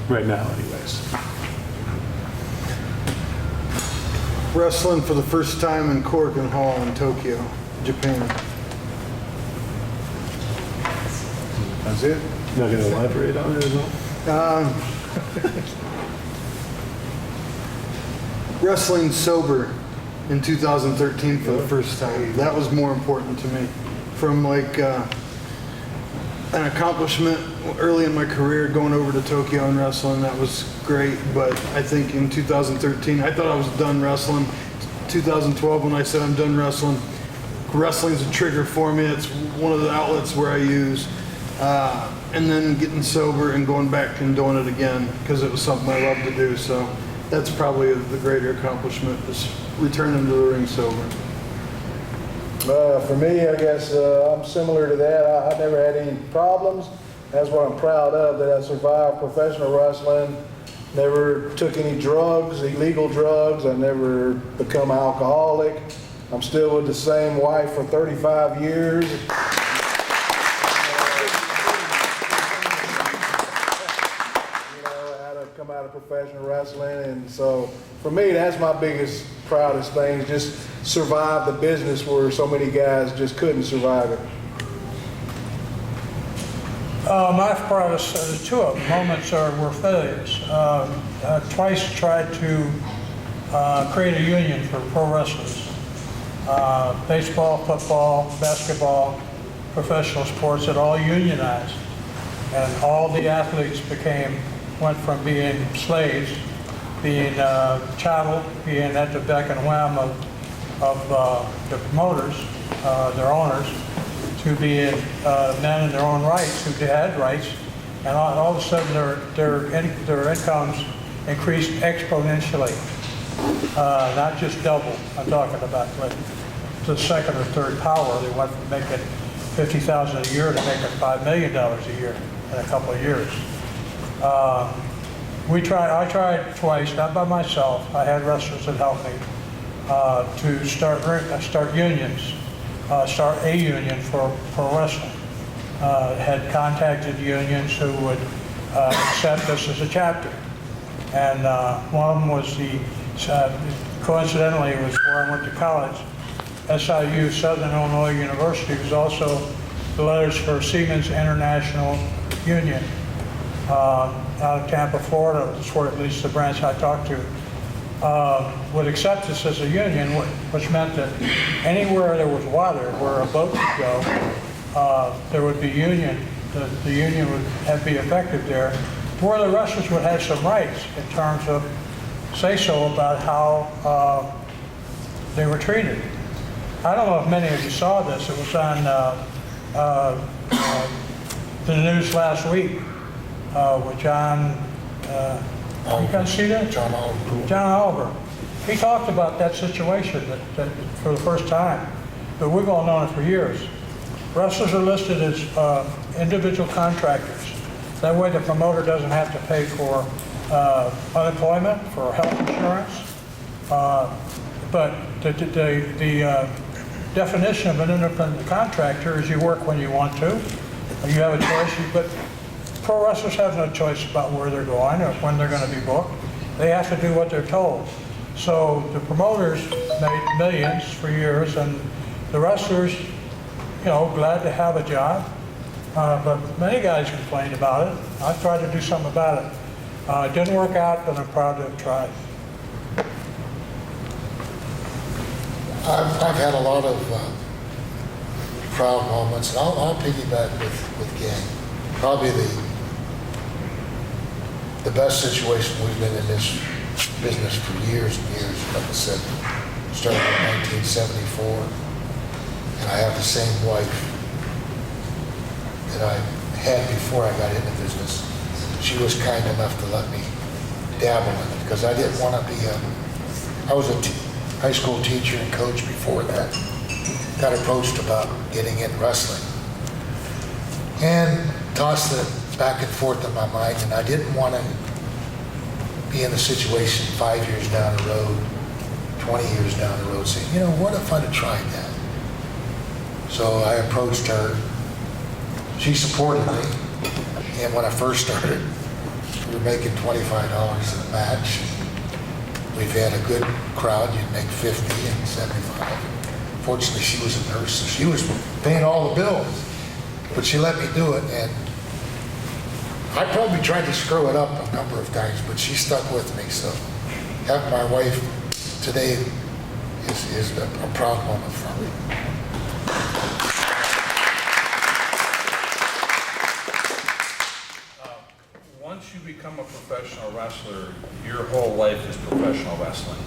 right now anyways. Wrestling for the first time in Korakuen Hall in Tokyo, Japan. That's it? Not gonna elaborate on it as well? Wrestling sober in 2013 for the first time. That was more important to me. From like an accomplishment early in my career, going over to Tokyo and wrestling, that was great. But I think in 2013, I thought I was done wrestling. 2012, when I said I'm done wrestling, wrestling's a trigger for me. It's one of the outlets where I use. And then getting sober and going back and doing it again because it was something I love to do. So that's probably the greater accomplishment, is returning to the ring sober. For me, I guess I'm similar to that. I never had any problems. That's what I'm proud of, that I survived professional wrestling. Never took any drugs, illegal drugs. I never become an alcoholic. I'm still with the same wife for 35 years. Come out of professional wrestling, and so for me, that's my biggest, proudest thing, just survive the business where so many guys just couldn't survive it. My proudest, two of them, moments were failures. I twice tried to create a union for pro wrestlers. Baseball, football, basketball, professional sports, it all unionized. And all the athletes went from being slaves, being chattel, being at the beck and whim of the promoters, their owners, to being men in their own rights, who had rights, and all of a sudden their incomes increased exponentially, not just double. I'm talking about like the second or third power. They went from making $50,000 a year to making $5 million a year in a couple of years. I tried twice, not by myself. I had wrestlers that helped me to start unions, start a union for wrestling. Had contacted unions who would accept us as a chapter. And one of them was coincidentally, it was where I went to college. SIU, Southern Illinois University, was also the letters for Siemens International Union. Out of Tampa, Florida, that's where at least the branch I talked to, would accept us as a union, which meant that anywhere there was water, where a boat could go, there would be union. The union would be effective there, where the wrestlers would have some rights in terms of say-so about how they were treated. I don't know if many of you saw this. It was on the news last week. With John, you guys see that? John Oliver. John Oliver. He talked about that situation that for the first time, but we've all known it for years. Wrestlers are listed as individual contractors. That way the promoter doesn't have to pay for unemployment, for health insurance. But the definition of an independent contractor is you work when you want to. You have a choice, but pro wrestlers have no choice about where they're going or when they're going to be booked. They have to do what they're told. So the promoters made millions for years, and the wrestlers, glad to have a job. But many guys complained about it. I tried to do something about it. It didn't work out, but I'm proud to have tried. I've had a lot of proud moments, and I'll piggyback with Gang. Probably the best situation we've been in this business for years and years. Like I said, started in 1974, and I have the same wife that I had before I got into business. She was kind enough to let me dabble in it because I didn't want to be I was a high school teacher and coach before that. Got approached about getting in wrestling and tossed it back and forth in my mind, and I didn't want to be in a situation 5 years down the road, 20 years down the road, saying, you know, what if I'd have tried that? So I approached her. She supported me. And when I first started, we were making $25 a match. We've had a good crowd. You'd make 50 and 75. Fortunately, she was a nurse, so she was paying all the bills. But she let me do it, and I probably tried to screw it up a number of times, but she stuck with me. So having my wife today is a proud moment for me. Once you become a professional wrestler, your whole life is professional wrestling.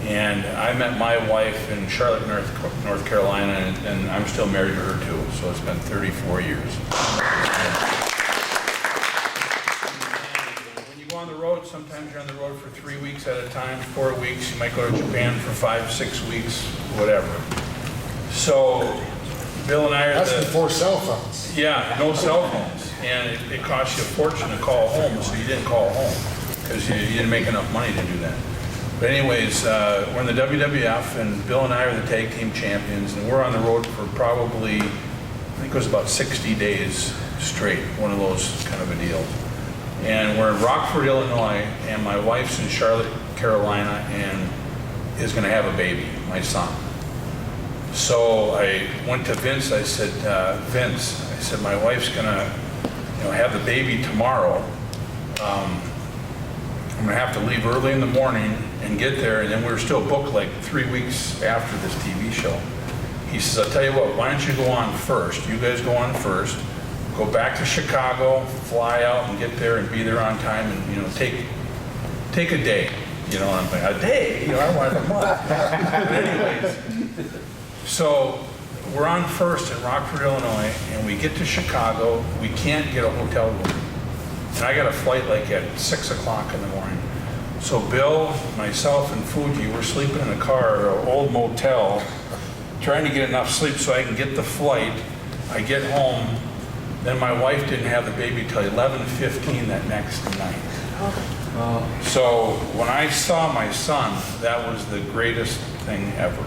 And I met my wife in Charlotte, North Carolina, and I'm still married to her too, so it's been 34 years. When you go on the road, sometimes you're on the road for 3 weeks at a time, 4 weeks, you might go to Japan for 5, 6 weeks, whatever. So Bill and I are That's before cell phones. Yeah, no cell phones. And it cost you a fortune to call home, so you didn't call home because you didn't make enough money to do that. But anyways, we're in the WWF, and Bill and I are the tag team champions, and we're on the road for probably, I think it was about 60 days straight, one of those kind of a deal. And we're in Rockford, Illinois, and my wife's in Charlotte, Carolina, and is going to have a baby, my son. So I went to Vince. I said, Vince, I said, my wife's going to have the baby tomorrow. I'm going to have to leave early in the morning and get there, and then we're still booked like 3 weeks after this TV show. He says, I'll tell you what, why don't you go on first? You guys go on first, go back to Chicago, fly out and get there and be there on time, and take a day. I'm like, a day? I wanted a month. But anyways, so we're on first in Rockford, Illinois, and we get to Chicago. We can't get a hotel room. And I got a flight like at 6 o'clock in the morning. So Bill, myself, and Fuji were sleeping in a car at an old motel, trying to get enough sleep so I can get the flight. I get home, then my wife didn't have the baby till 11:15 that next night. So when I saw my son, that was the greatest thing ever,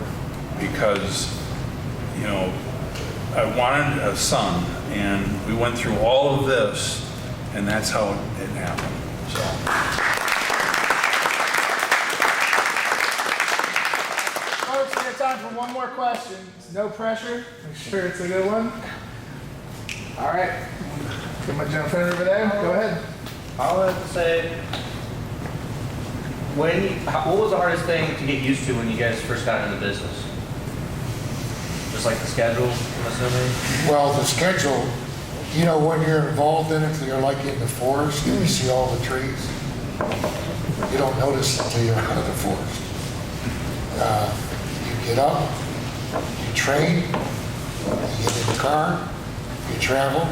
because I wanted a son, and we went through all of this, and that's how it happened. So. Folks, we have time for one more question. No pressure. Make sure it's a good one. All right. Get my jump friend over there. Go ahead. I wanted to say, what was the hardest thing to get used to when you guys first got into the business? Just like the schedule, I'm assuming? Well, the schedule, when you're involved in it, you're like in the forest and you see all the trees. You don't notice until you're out of the forest. You get up, you train, you get in the car, you travel,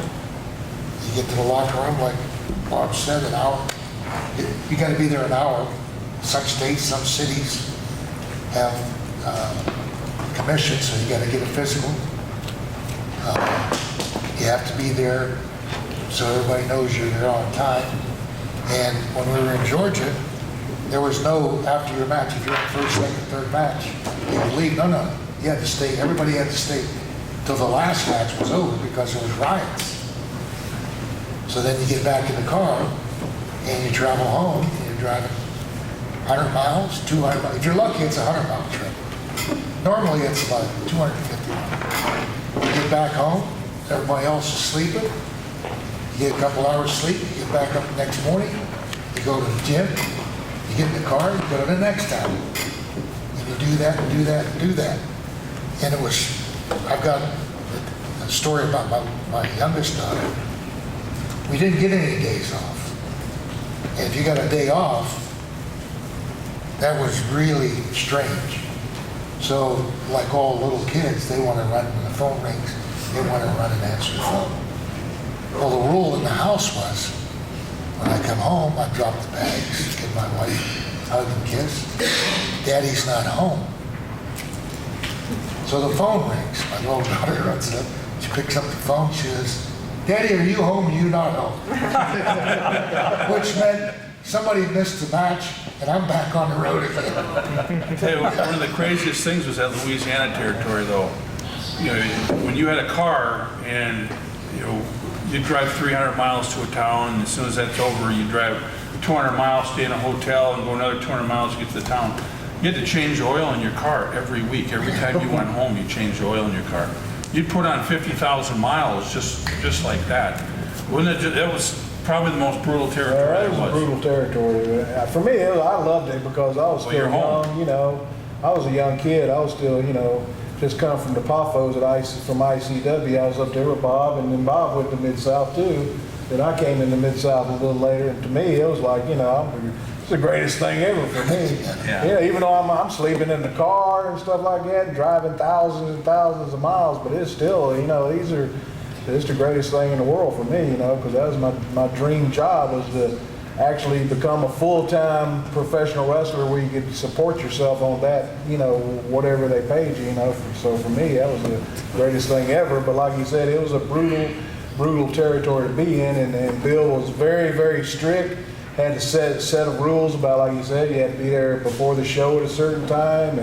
you get to the locker room, like Bob said, an hour. You got to be there an hour. Some states, some cities have commissions, so you got to get a physical. You have to be there so everybody knows you're there on time. And when we were in Georgia, there was no, after your match, if you're in the first, second, third match, you would leave. No. You had to stay, everybody had to stay till the last match was over because there was riots. So then you get back in the car and you travel home, and you're driving 100 miles, 200 miles. If you're lucky, it's a 100-mile trip. Normally, it's about 250 miles. You get back home, everybody else is sleeping. You get a couple hours sleep, you get back up the next morning, you go to the gym, you get in the car, you go to the next town. And you do that and do that and do that. And it was, I've got a story about my youngest daughter. We didn't get any days off. And if you got a day off, that was really strange. So, like all little kids, they want to run when the phone rings, they want to run and answer the phone. Well, the rule in the house was, when I come home, I drop the bags, give my wife a hug and kiss. Daddy's not home. So the phone rings. My little daughter runs up, she picks up the phone, she says, Daddy, are you home? Are you not home? Which meant somebody missed the match, and I'm back on the road again. I tell you, one of the craziest things was that Louisiana territory, though. You know, when you had a car and, you know, you drive 300 miles to a town, and as soon as that's over, you drive 200 miles, stay in a hotel, and go another 200 miles to get to the town. You had to change oil in your car every week. Every time you went home, you changed oil in your car. You'd put on 50,000 miles just like that. Wasn't it? That was probably the most brutal territory. It was a brutal territory. For me, I loved it because I was still young. You know, I was a young kid. I was still, you know, just come from the Pafos from ICW. I was up there with Bob, and then Bob went to Mid-South too. Then I came into Mid-South a little later, and to me, it was like, you know, it's the greatest thing ever for me. Yeah, even though I'm sleeping in the car and stuff like that, and driving thousands and thousands of miles, but it's still, you know, it's the greatest thing in the world for me, you know, because that was my dream job, was to actually become a full-time professional wrestler where you could support yourself on that, you know, whatever they paid you, you know. So for me, that was the greatest thing ever. But like you said, it was a brutal territory to be in, and Bill was very, very strict. Had a set of rules about, like you said, you had to be there before the show at a certain time,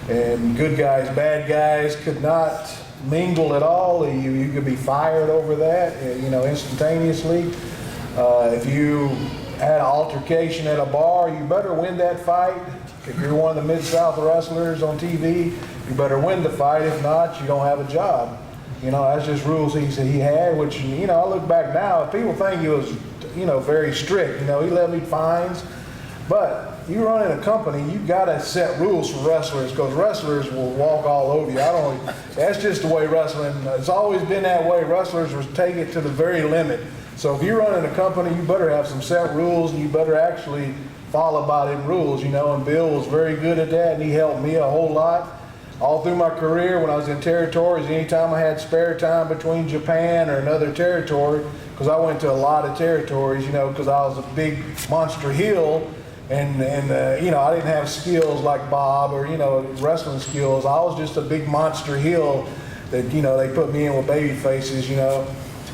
and good guys, bad guys could not mingle at all. You could be fired over that, you know, instantaneously. If you had an altercation at a bar, you better win that fight. If you're one of the Mid-South wrestlers on TV, you better win the fight. If not, you don't have a job. You know, that's just rules he had, which, you know, I look back now, people think he was, you know, very strict. You know, he levied fines, but you run in a company, you got to set rules for wrestlers, because wrestlers will walk all over you. That's just the way wrestling, it's always been that way. Wrestlers will take it to the very limit. So if you run in a company, you better have some set rules, and you better actually follow by them rules, you know, and Bill was very good at that, and he helped me a whole lot. All through my career, when I was in territories, anytime I had spare time between Japan or another territory, because I went to a lot of territories, you know, because I was a big monster heel, and you know, I didn't have skills like Bob or, you know, wrestling skills. I was just a big monster heel that, you know, they put me in with baby faces, you know.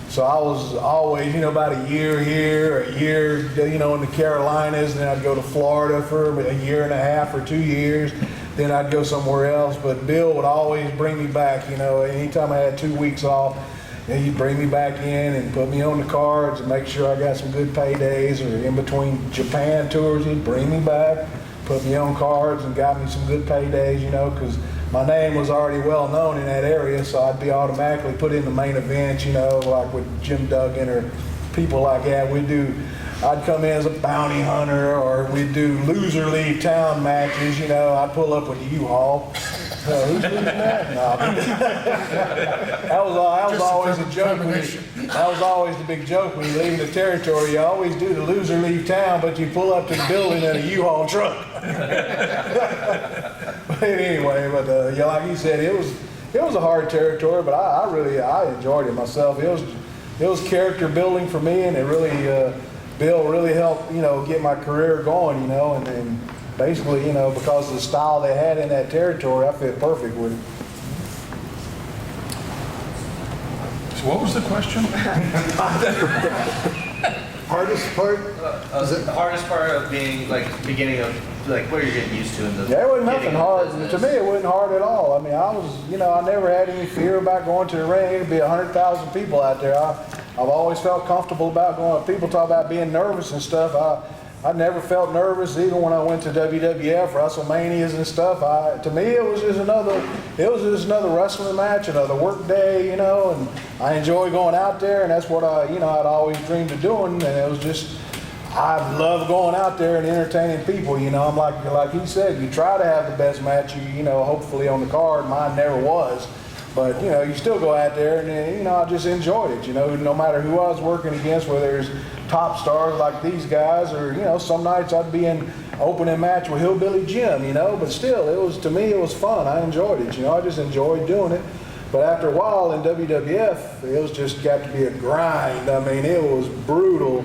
So I was always, you know, about a year here, a year, you know, in the Carolinas, and then I'd go to Florida for a year and a half or 2 years. Then I'd go somewhere else. But Bill would always bring me back, you know, anytime I had 2 weeks off, he'd bring me back in and put me on the cards and make sure I got some good paydays, or in between Japan tours, he'd bring me back, put me on cards and got me some good paydays, you know, because my name was already well known in that area, so I'd be automatically put in the main events, you know, like with Jim Duggan or people like that. I'd come in as a bounty hunter, or we'd do loser leave town matches, you know. I'd pull up with the U-Haul. Who's losing that? No. That was always a joke. That was always the big joke when you leave the territory. You always do the loser leave town, but you pull up to the building in a U-Haul truck. But anyway, yeah, like you said, it was a hard territory, but I enjoyed it myself. It was character building for me, and it really Bill really helped, you know, get my career going, you know, and basically, you know, because of the style they had in that territory, I fit perfect with it. So what was the question? Hardest part? The hardest part of being, like, beginning of, like, what you're getting used to in the There wasn't nothing hard. business. To me, it wasn't hard at all. I mean, I never had any fear about going to the ring. It'd be 100,000 people out there. I've always felt comfortable about going. People talk about being nervous and stuff. I never felt nervous, even when I went to WWF, WrestleManias and stuff. To me, it was just another wrestling match, another work day, you know, and I enjoy going out there, and that's what I'd always dreamed of doing, and it was just, I love going out there and entertaining people, you know. I'm like he said, you try to have the best match, you know, hopefully on the card. Mine never was. But, you know, you still go out there and, you know, I just enjoyed it, you know, no matter who I was working against, whether it's top stars like these guys, or, you know, some nights I'd be in opening match with Hillbilly Jim, you know, but still, to me, it was fun. I enjoyed it, you know, I just enjoyed doing it. But after a while in WWF, it was just got to be a grind. I mean, it was brutal.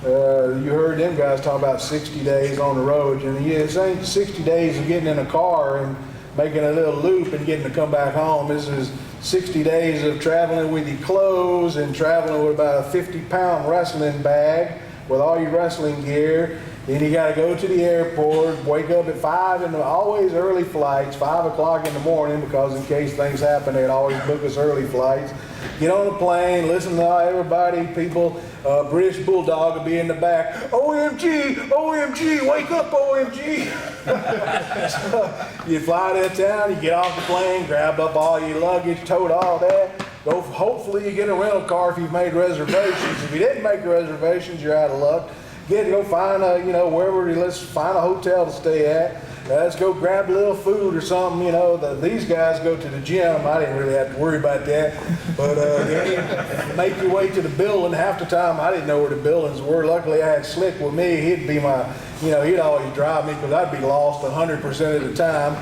You heard them guys talk about 60 days on the road, and it ain't 60 days of getting in a car and making a little loop and getting to come back home. This is 60 days of traveling with your clothes and traveling with about a 50-pound wrestling bag, with all your wrestling gear. Then you got to go to the airport, wake up at 5 and always early flights, 5 o'clock in the morning, because in case things happen, they'd always book us early flights. Get on the plane, listen to everybody, people, British Bulldog will be in the back, OMG, OMG, wake up, OMG. So you fly to town, you get off the plane, grab up all your luggage, tote all that. Go, hopefully you get a rental car if you've made reservations. If you didn't make reservations, you're out of luck. Go find a, wherever, let's find a hotel to stay at. Let's go grab a little food or something, these guys go to the gym. I didn't really have to worry about that. But then you make your way to the building. Half the time I didn't know where the buildings were. Luckily I had Slick with me. He'd be my, he'd always drive me because I'd be lost 100% of the time.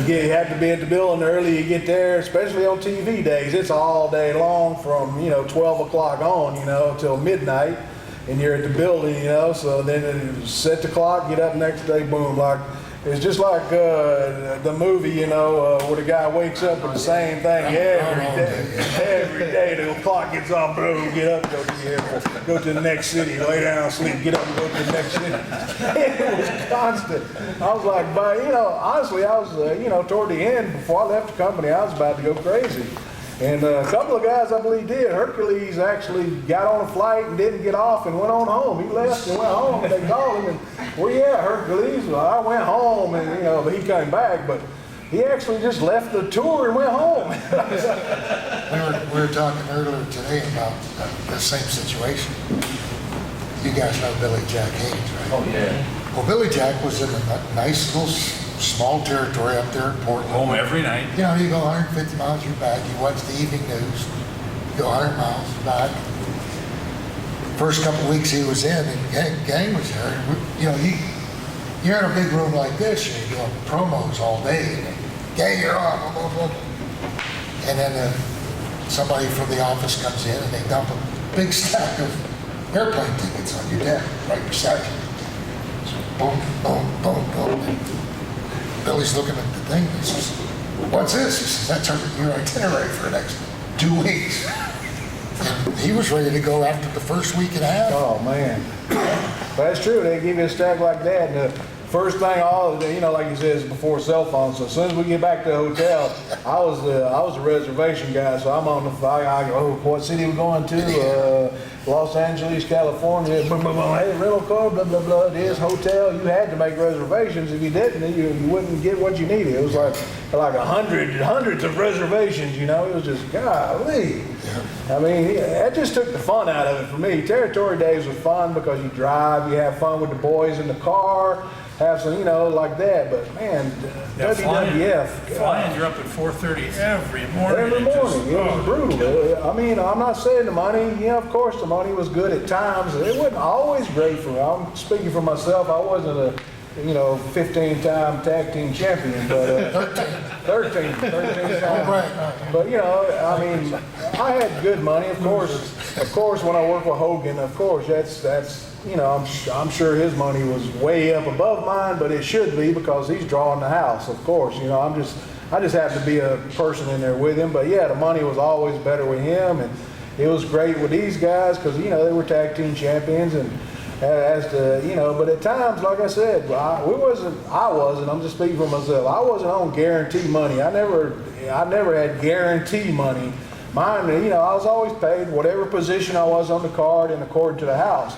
You have to be at the building early. You get there, especially on TV days. It's all day long from, 12 o'clock on, till midnight. And you're at the building, so then set the clock, get up next day, boom, like, it's just like the movie, where the guy wakes up with the same thing every day, the clock gets on, boom, get up, go to the airport, go to the next city, lay down, sleep, get up and go to the next city. It was constant. I was like, but, honestly, I was, toward the end, before I left the company, I was about to go crazy. And a couple of guys, I believe, did. Hercules actually got on a flight and didn't get off and went on home. He left and went home, and they called him, and, where you at, Hercules? Well, I went home, and, but he came back, but he actually just left the tour and went home. we were talking earlier today about the same situation. You guys know Billy Jack Haynes, right? Oh, yeah. Well, Billy Jack was in a nice little small territory up there in Portland. Home every night. You go 150 miles, you're back. You watch the evening news, you go 100 miles back. First couple of weeks he was in, and gang was there. You're in a big room like this, you're doing promos all day. Gang, you're on, blah, blah, blah. And then somebody from the office comes in and they dump a big stack of airplane tickets on your desk, right beside you. So boom, boom, boom, boom. Billy's looking at the thing and says, what's this? He says, that's your itinerary for the next 2 weeks. And he was ready to go after the first week and a half. Oh, man. But that's true. They give you a stack like that. And the first thing, like you said, is before cell phones. So as soon as we get back to the hotel, I was a reservation guy. So I'm on the flight. I go, what city we going to? Los Angeles, California. Boom, boom, boom. Hey, rental car, blah, blah, blah. This hotel. You had to make reservations. If you didn't, you wouldn't get what you needed. It was like hundreds of reservations, It was just, golly. I mean, that just took the fun out of it for me. Territory days was fun because you drive, you have fun with the boys in the car, have some, like that. But man, WWF. Flying, you're up at 4:30 every morning. Every morning, it was brutal. I mean, I'm not saying the money, of course the money was good at times. It wasn't always great for me. I'm speaking for myself. I wasn't a 15-time tag team champion, but 13 times. But I mean, I had good money, of course. When I worked with Hogan, of course, that's I'm sure his money was way up above mine, but it should be because he's drawing the house, of course. I just happen to be a person in there with him. But yeah, the money was always better with him, and it was great with these guys because they were tag team champions and. But at times, like I said, I'm just speaking for myself. I wasn't on guarantee money. I never had guarantee money. Mine, I was always paid whatever position I was on the card and according to the house.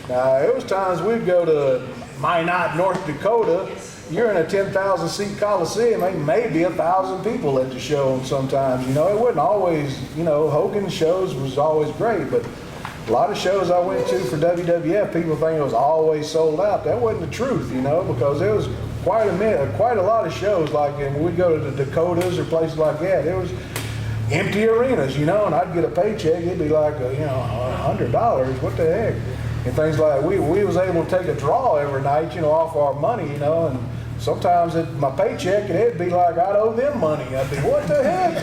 Now, it was times we'd go to Minot, North Dakota. You're in a 10,000 seat Coliseum, maybe 1,000 people at the show sometimes. It wasn't always, Hogan's shows was always great, but a lot of shows I went to for WWF, people think it was always sold out. That wasn't the truth, because there was quite a lot of shows, like when we'd go to the Dakotas or places like that, there was empty arenas, and I'd get a paycheck, it'd be like, $100, what the heck? And things like we was able to take a draw every night, off our money, and sometimes my paycheck, it'd be like I'd owe them money. I'd be, what the heck?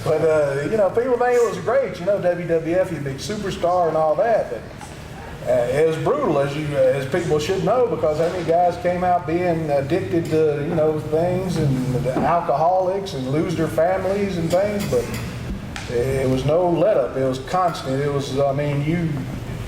But, people think it was great, WWF, you big superstar and all that, but it was brutal, as people should know, because how many guys came out being addicted to, things, and alcoholics, and lose their families and things, but it was no let up. It was constant. It was,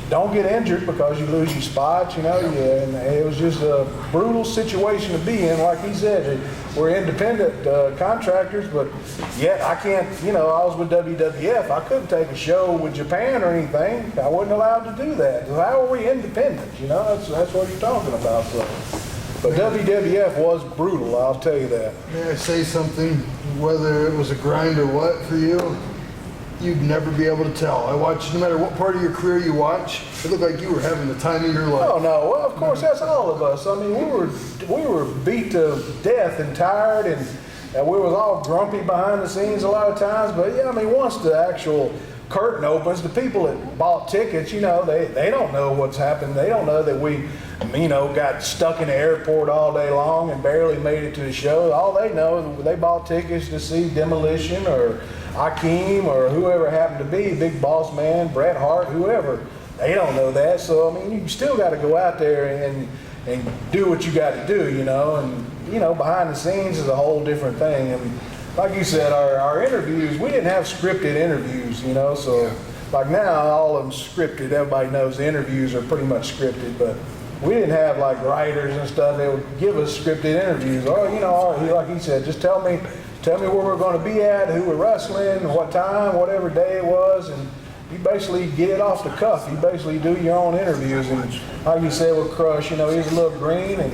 don't get injured because you lose your spots, and it was just a brutal situation to be in. Like he said, we're independent contractors, but yet I can't, I was with WWF, I couldn't take a show with Japan or anything. I wasn't allowed to do that. How are we independent? That's what you're talking about. So. But WWF was brutal, I'll tell you that. May I say something? Whether it was a grind or what for you, you'd never be able to tell. I watched, no matter what part of your career you watch, it looked like you were having the time of your life. Oh no, well of course that's all of us. I mean, we were beat to death and tired, and we was all grumpy behind the scenes a lot of times. But yeah, I mean, once the actual curtain opens, the people that bought tickets, they don't know what's happened. They don't know that we, got stuck in the airport all day long and barely made it to the show. All they know is they bought tickets to see Demolition or Akeem or whoever happened to be, Big Boss Man, Bret Hart, whoever. They don't know that. So, I mean, you still got to go out there and do what you got to do, and, behind the scenes is a whole different thing. And like you said, our interviews, we didn't have scripted interviews, so like now all of them scripted. Everybody knows the interviews are pretty much scripted, but we didn't have like writers and stuff. They would give us scripted interviews. Like he said, just tell me where we're going to be at, who we're wrestling, what time, whatever day it was, and you basically get it off the cuff. You basically do your own interviews. And like you said with Crush, he's a little green, and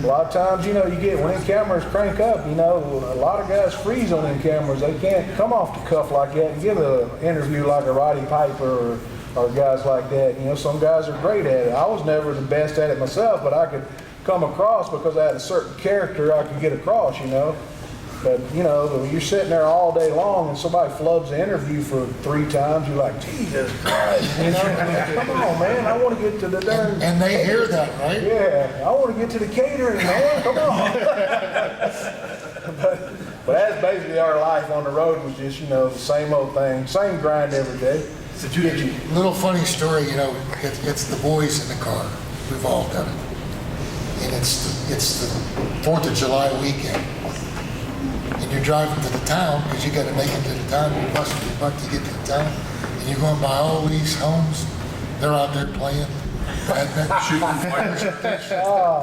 a lot of times, you get, when them cameras crank up, a lot of guys freeze on them cameras. They can't come off the cuff like that and give an interview like a Roddy Piper or guys like that. Some guys are great at it. I was never the best at it myself, but I could come across because I had a certain character I could get across, But, when you're sitting there all day long and somebody flubs the interview for 3 times, you're like, Jesus Christ, come on, man, I want to get to the darn... And they hear that, right? Yeah, I want to get to the catering, man, come on. but that's basically our life on the road, was just, the same old thing, same grind every day. Little funny story, it's the boys in the car. We've all done it. And it's the 4th of July weekend. And you're driving to the town, because you got to make it to the town, you're busting your butt to get to the town, and you're going by all these homes, they're out there playing, shooting fire starters,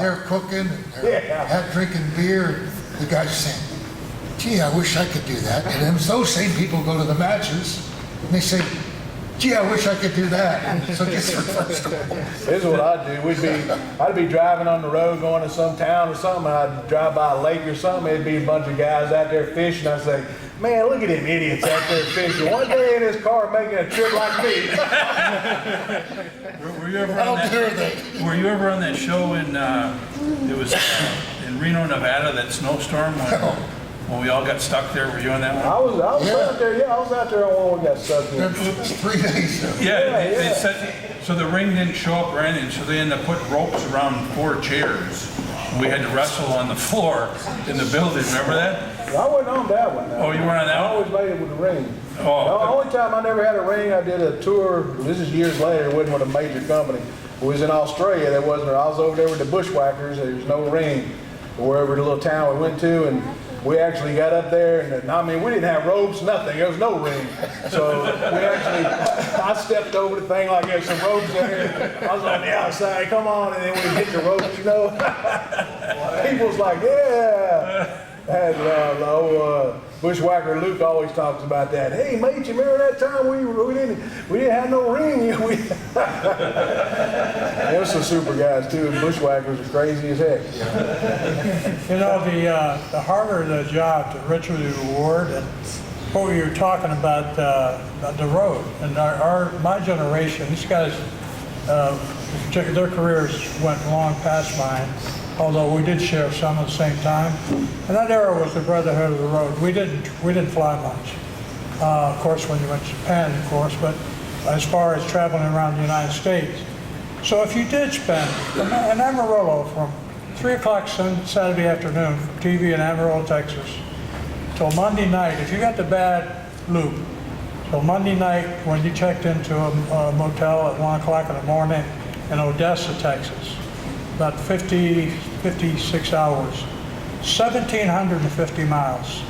they're cooking, they're drinking beer, the guy's saying, gee, I wish I could do that. And then those same people go to the matches, and they say, gee, I wish I could do that. So it's reversed. This is what I'd do. I'd be driving on the road going to some town or something. I'd drive by a lake or something. There'd be a bunch of guys out there fishing. I'd say, man, look at them idiots out there fishing. One day in his car making a trip like me. Were you ever on that show in, it was in Reno, Nevada, that snowstorm when we all got stuck there? Were you on that one? I was out there, yeah. I was out there on one we got stuck in. It was 3 days. Yeah, they said, so the ring didn't show up or anything, so they ended up putting ropes around 4 chairs. We had to wrestle on the floor in the building, remember that? I wasn't on that one. Oh, you weren't on that one? I always made it with the ring. Oh. The only time I never had a ring, I did a tour, this is years later, it wasn't with a major company. It was in Australia, I was over there with the Bushwhackers, there was no ring, wherever the little town we went to, and we actually got up there, and we didn't have ropes, nothing, there was no ring. So I stepped over the thing like there's some ropes there. I was on the outside, come on, and then we hit the ropes, People was like, yeah. Bushwhacker Luke always talks about that. Hey, mate, you remember that time we didn't have no ring? There was some super guys too. And Bushwhackers are crazy as heck. The harder the job, the richer the reward. And what you were talking about the road, and my generation, these guys, their careers went long past mine. Although we did share some at the same time. And that era was the brotherhood of the road. We didn't fly much. Of course, when you went to Japan, of course, but as far as traveling around the United States. So if you did spend in Amarillo from 3 o'clock Saturday afternoon from TV in Amarillo, Texas, till Monday night, if you got the bad loop, till Monday night when you checked into a motel at 1 o'clock in the morning in Odessa, Texas, about 56 hours, 1,750 miles.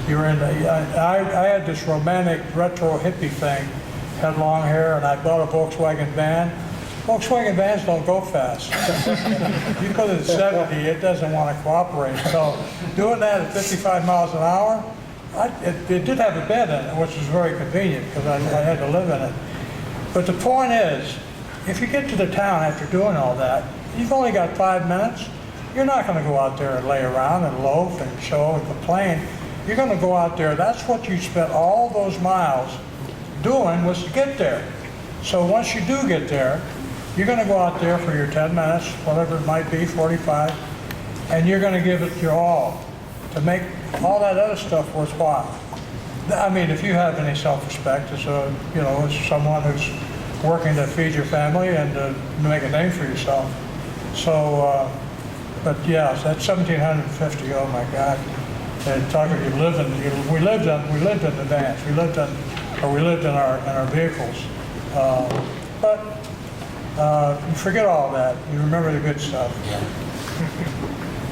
You were in I had this romantic retro hippie thing had long hair, and I bought a Volkswagen van. Volkswagen vans don't go fast. You go to the 70, it doesn't want to cooperate. So doing that at 55 miles an hour, it did have a bed in it, which was very convenient because I had to live in it. But the point is, if you get to the town after doing all that, you've only got 5 minutes. You're not going to go out there and lay around and loaf and show and complain. You're going to go out there. That's what you spent all those miles doing, was to get there. So once you do get there, you're going to go out there for your 10 minutes, whatever it might be, 45, and you're going to give it your all to make all that other stuff worthwhile. I mean, if you have any self-respect as as someone who's working to feed your family and to make a name for yourself. So, but yeah, that's 1,750. Oh my God! And talking, we lived in the vans. We lived in our vehicles. But you forget all that. You remember the good stuff.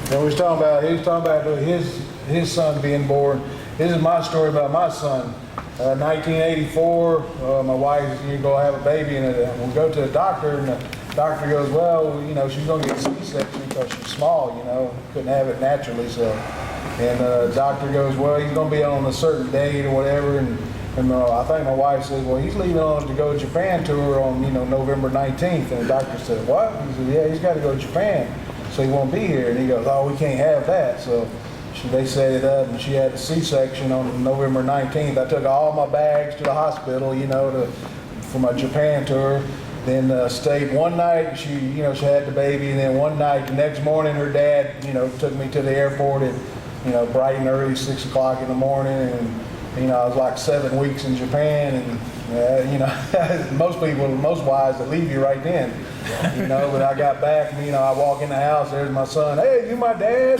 And he was talking about his son being born. This is my story about my son. 1984, my wife, going to have a baby, and we'll go to the doctor, and the doctor goes, well, she's going to get C-section because she's small, couldn't have it naturally. So, and the doctor goes, well, he's going to be on a certain date or whatever, and I think my wife said, well, he's leaving on to go to Japan tour on, November 19th. And the doctor said, what? He said, yeah, he's got to go to Japan, so he won't be here. And he goes, oh, we can't have that. So they set it up, and she had a C-section on November 19th. I took all my bags to the hospital, for my Japan tour. Then stayed one night. She had the baby, and then one night, the next morning, her dad, took me to the airport at, bright and early, 6 o'clock in the morning, and I was like 7 weeks in Japan, and most wives that leave you right then, But I got back, and I walk in the house. There's my son. Hey, you my dad?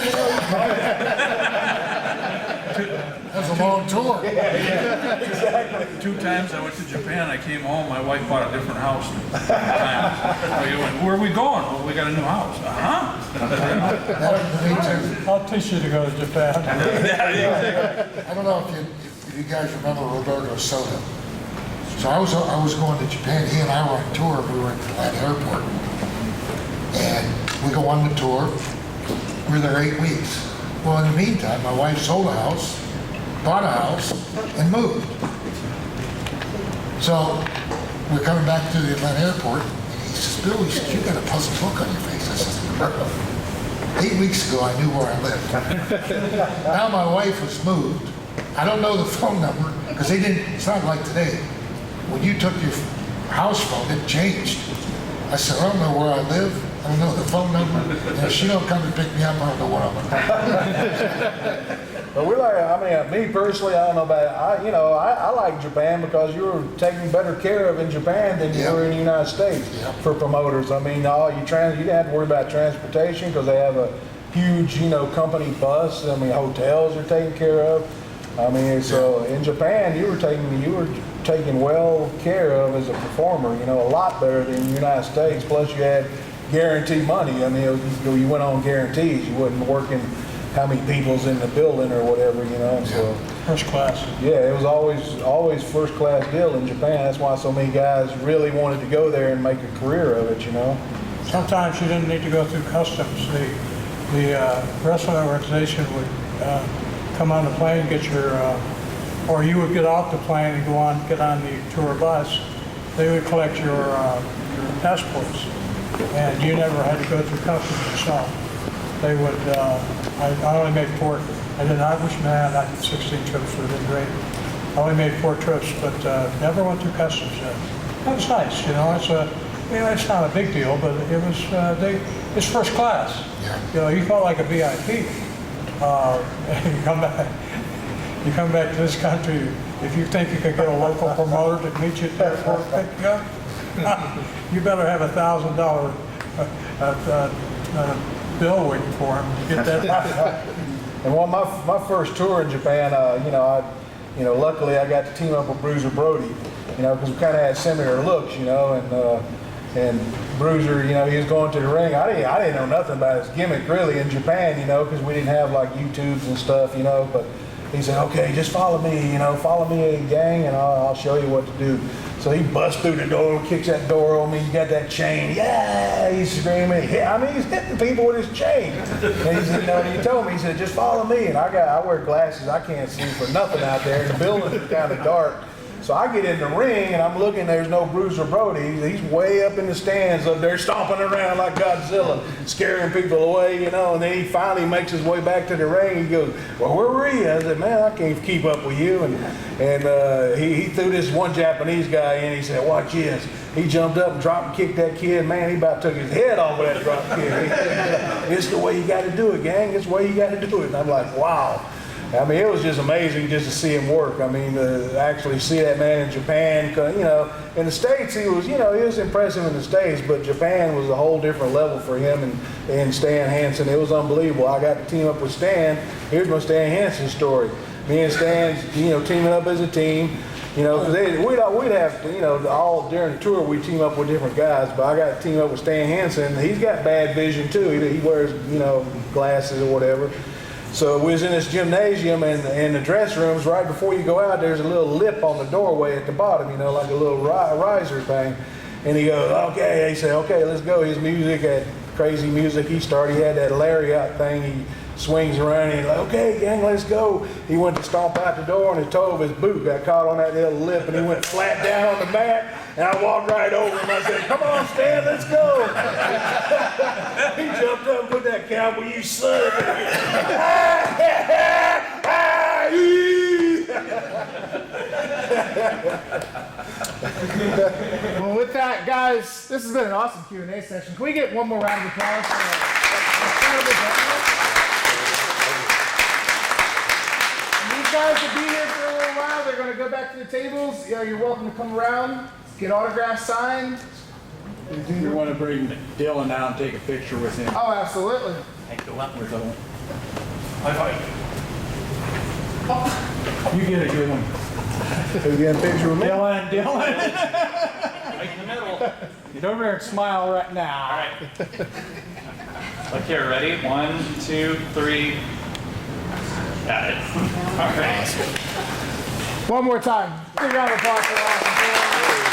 That's a long tour. Yeah, exactly. 2 times I went to Japan. I came home. My wife bought a different house. Where are we going? Well, we got a new house. I'll teach you to go to Japan. I don't know if you guys remember Roberto Soto. So I was going to Japan. He and I were on tour. We were at the airport, and we go on the tour. We're there 8 weeks. Well, in the meantime, my wife sold a house, bought a house, and moved. So we're coming back to the Atlanta airport, and he says, Bill, he says, you got a puzzled look on your face. I said, 8 weeks ago, I knew where I lived. Now my wife has moved. I don't know the phone number, because it's not like today. When you took your house phone, it changed. I said, I don't know where I live. I don't know the phone number. And if she don't come to pick me up, I don't know where I'm at. But me personally, I don't know about it. I like Japan because you were taken better care of in Japan than you were in the United States for promoters. You didn't have to worry about transportation because they have a huge, company bus. Hotels are taken care of. So in Japan, you were taken well care of as a performer, a lot better than the United States. Plus you had guaranteed money. You went on guarantees. You wasn't working how many people's in the building or whatever, So First class. yeah, it was always first class deal in Japan. That's why so many guys really wanted to go there and make a career of it, Sometimes you didn't need to go through customs. The wrestling organization would come on the plane, or you would get off the plane and get on the tour bus. They would collect your passports, and you never had to go through customs yourself. They would. I only made 4. I did an Irishman. I did 16 trips. Would have been great. I only made 4 trips, but never went through customs yet. That was nice. It's not a big deal, but it was. It's first class. You felt like a VIP. You come back to this country. If you think you could get a local promoter to meet you at the airport, pick you up, you better have $1,000 bill waiting for him to get that. And my first tour in Japan, luckily I got to team up with Bruiser Brody, because we kind of had similar looks, and Bruiser, he was going to the ring. I didn't know nothing about his gimmick really in Japan, because we didn't have like YouTubes and stuff, but he said, okay, just follow me, gang, and I'll show you what to do. So he busts through the door, kicks that door on me. He's got that chain. Yeah, he's screaming. I mean, he's hitting people with his chain. And he said, you know, he told me, he said, just follow me. And I wear glasses. I can't see for nothing out there. The building's kind of dark. So I get in the ring and I'm looking, there's no Bruiser Brody. He's way up in the stands up there stomping around like Godzilla, scaring people away, you know. And then he finally makes his way back to the ring. He goes, well, where were you? I said, man, I can't keep up with you. And he threw this one Japanese guy in. He said, watch this. He jumped up and dropped and kicked that kid. Man, he about took his head off of that drop kick. It's the way you got to do it, gang. It's the way you got to do it. And I'm like, wow. I mean, it was just amazing just to see him work. I mean, actually see that man in Japan, you know, in the States he was, you know, he was impressive in the States, but Japan was a whole different level for him and Stan Hansen. It was unbelievable. I got to team up with Stan. Here's my Stan Hansen story. Me and Stan, you know, teaming up as a team. You know, because we'd have to, you know, all during the tour we team up with different guys, but I got to team up with Stan Hansen. He's got bad vision too. He wears, you know, glasses or whatever. So we was in this gymnasium and the dress rooms, right before you go out, there's a little lip on the doorway at the bottom, you know, like a little riser thing. And he goes, okay, he said, okay, let's go. His music, that crazy music he started, he had that lariat thing, he swings around and he's like, okay, gang, let's go. He went to stomp out the door and the toe of his boot got caught on that little lip and he went flat down on the mat. And I walked right over him. I said, come on, Stan, let's go. He jumped up and put that cowboy, you son of a... Well, with that, guys, this has been an awesome Q&A session. Can we get one more round of applause for our incredible panelists? These guys will be here for a little while. They're going to go back to the tables. You know, you're welcome to come around, get autographs signed. You want to bring Dylan out and take a picture with him? Oh, absolutely. You get a good one. You get a picture with me? Dylan. Right in the middle. Get over there and smile right now. All right. Look here, ready? 1, 2, 3. Got it. All right. One more time. Big round of applause for awesome.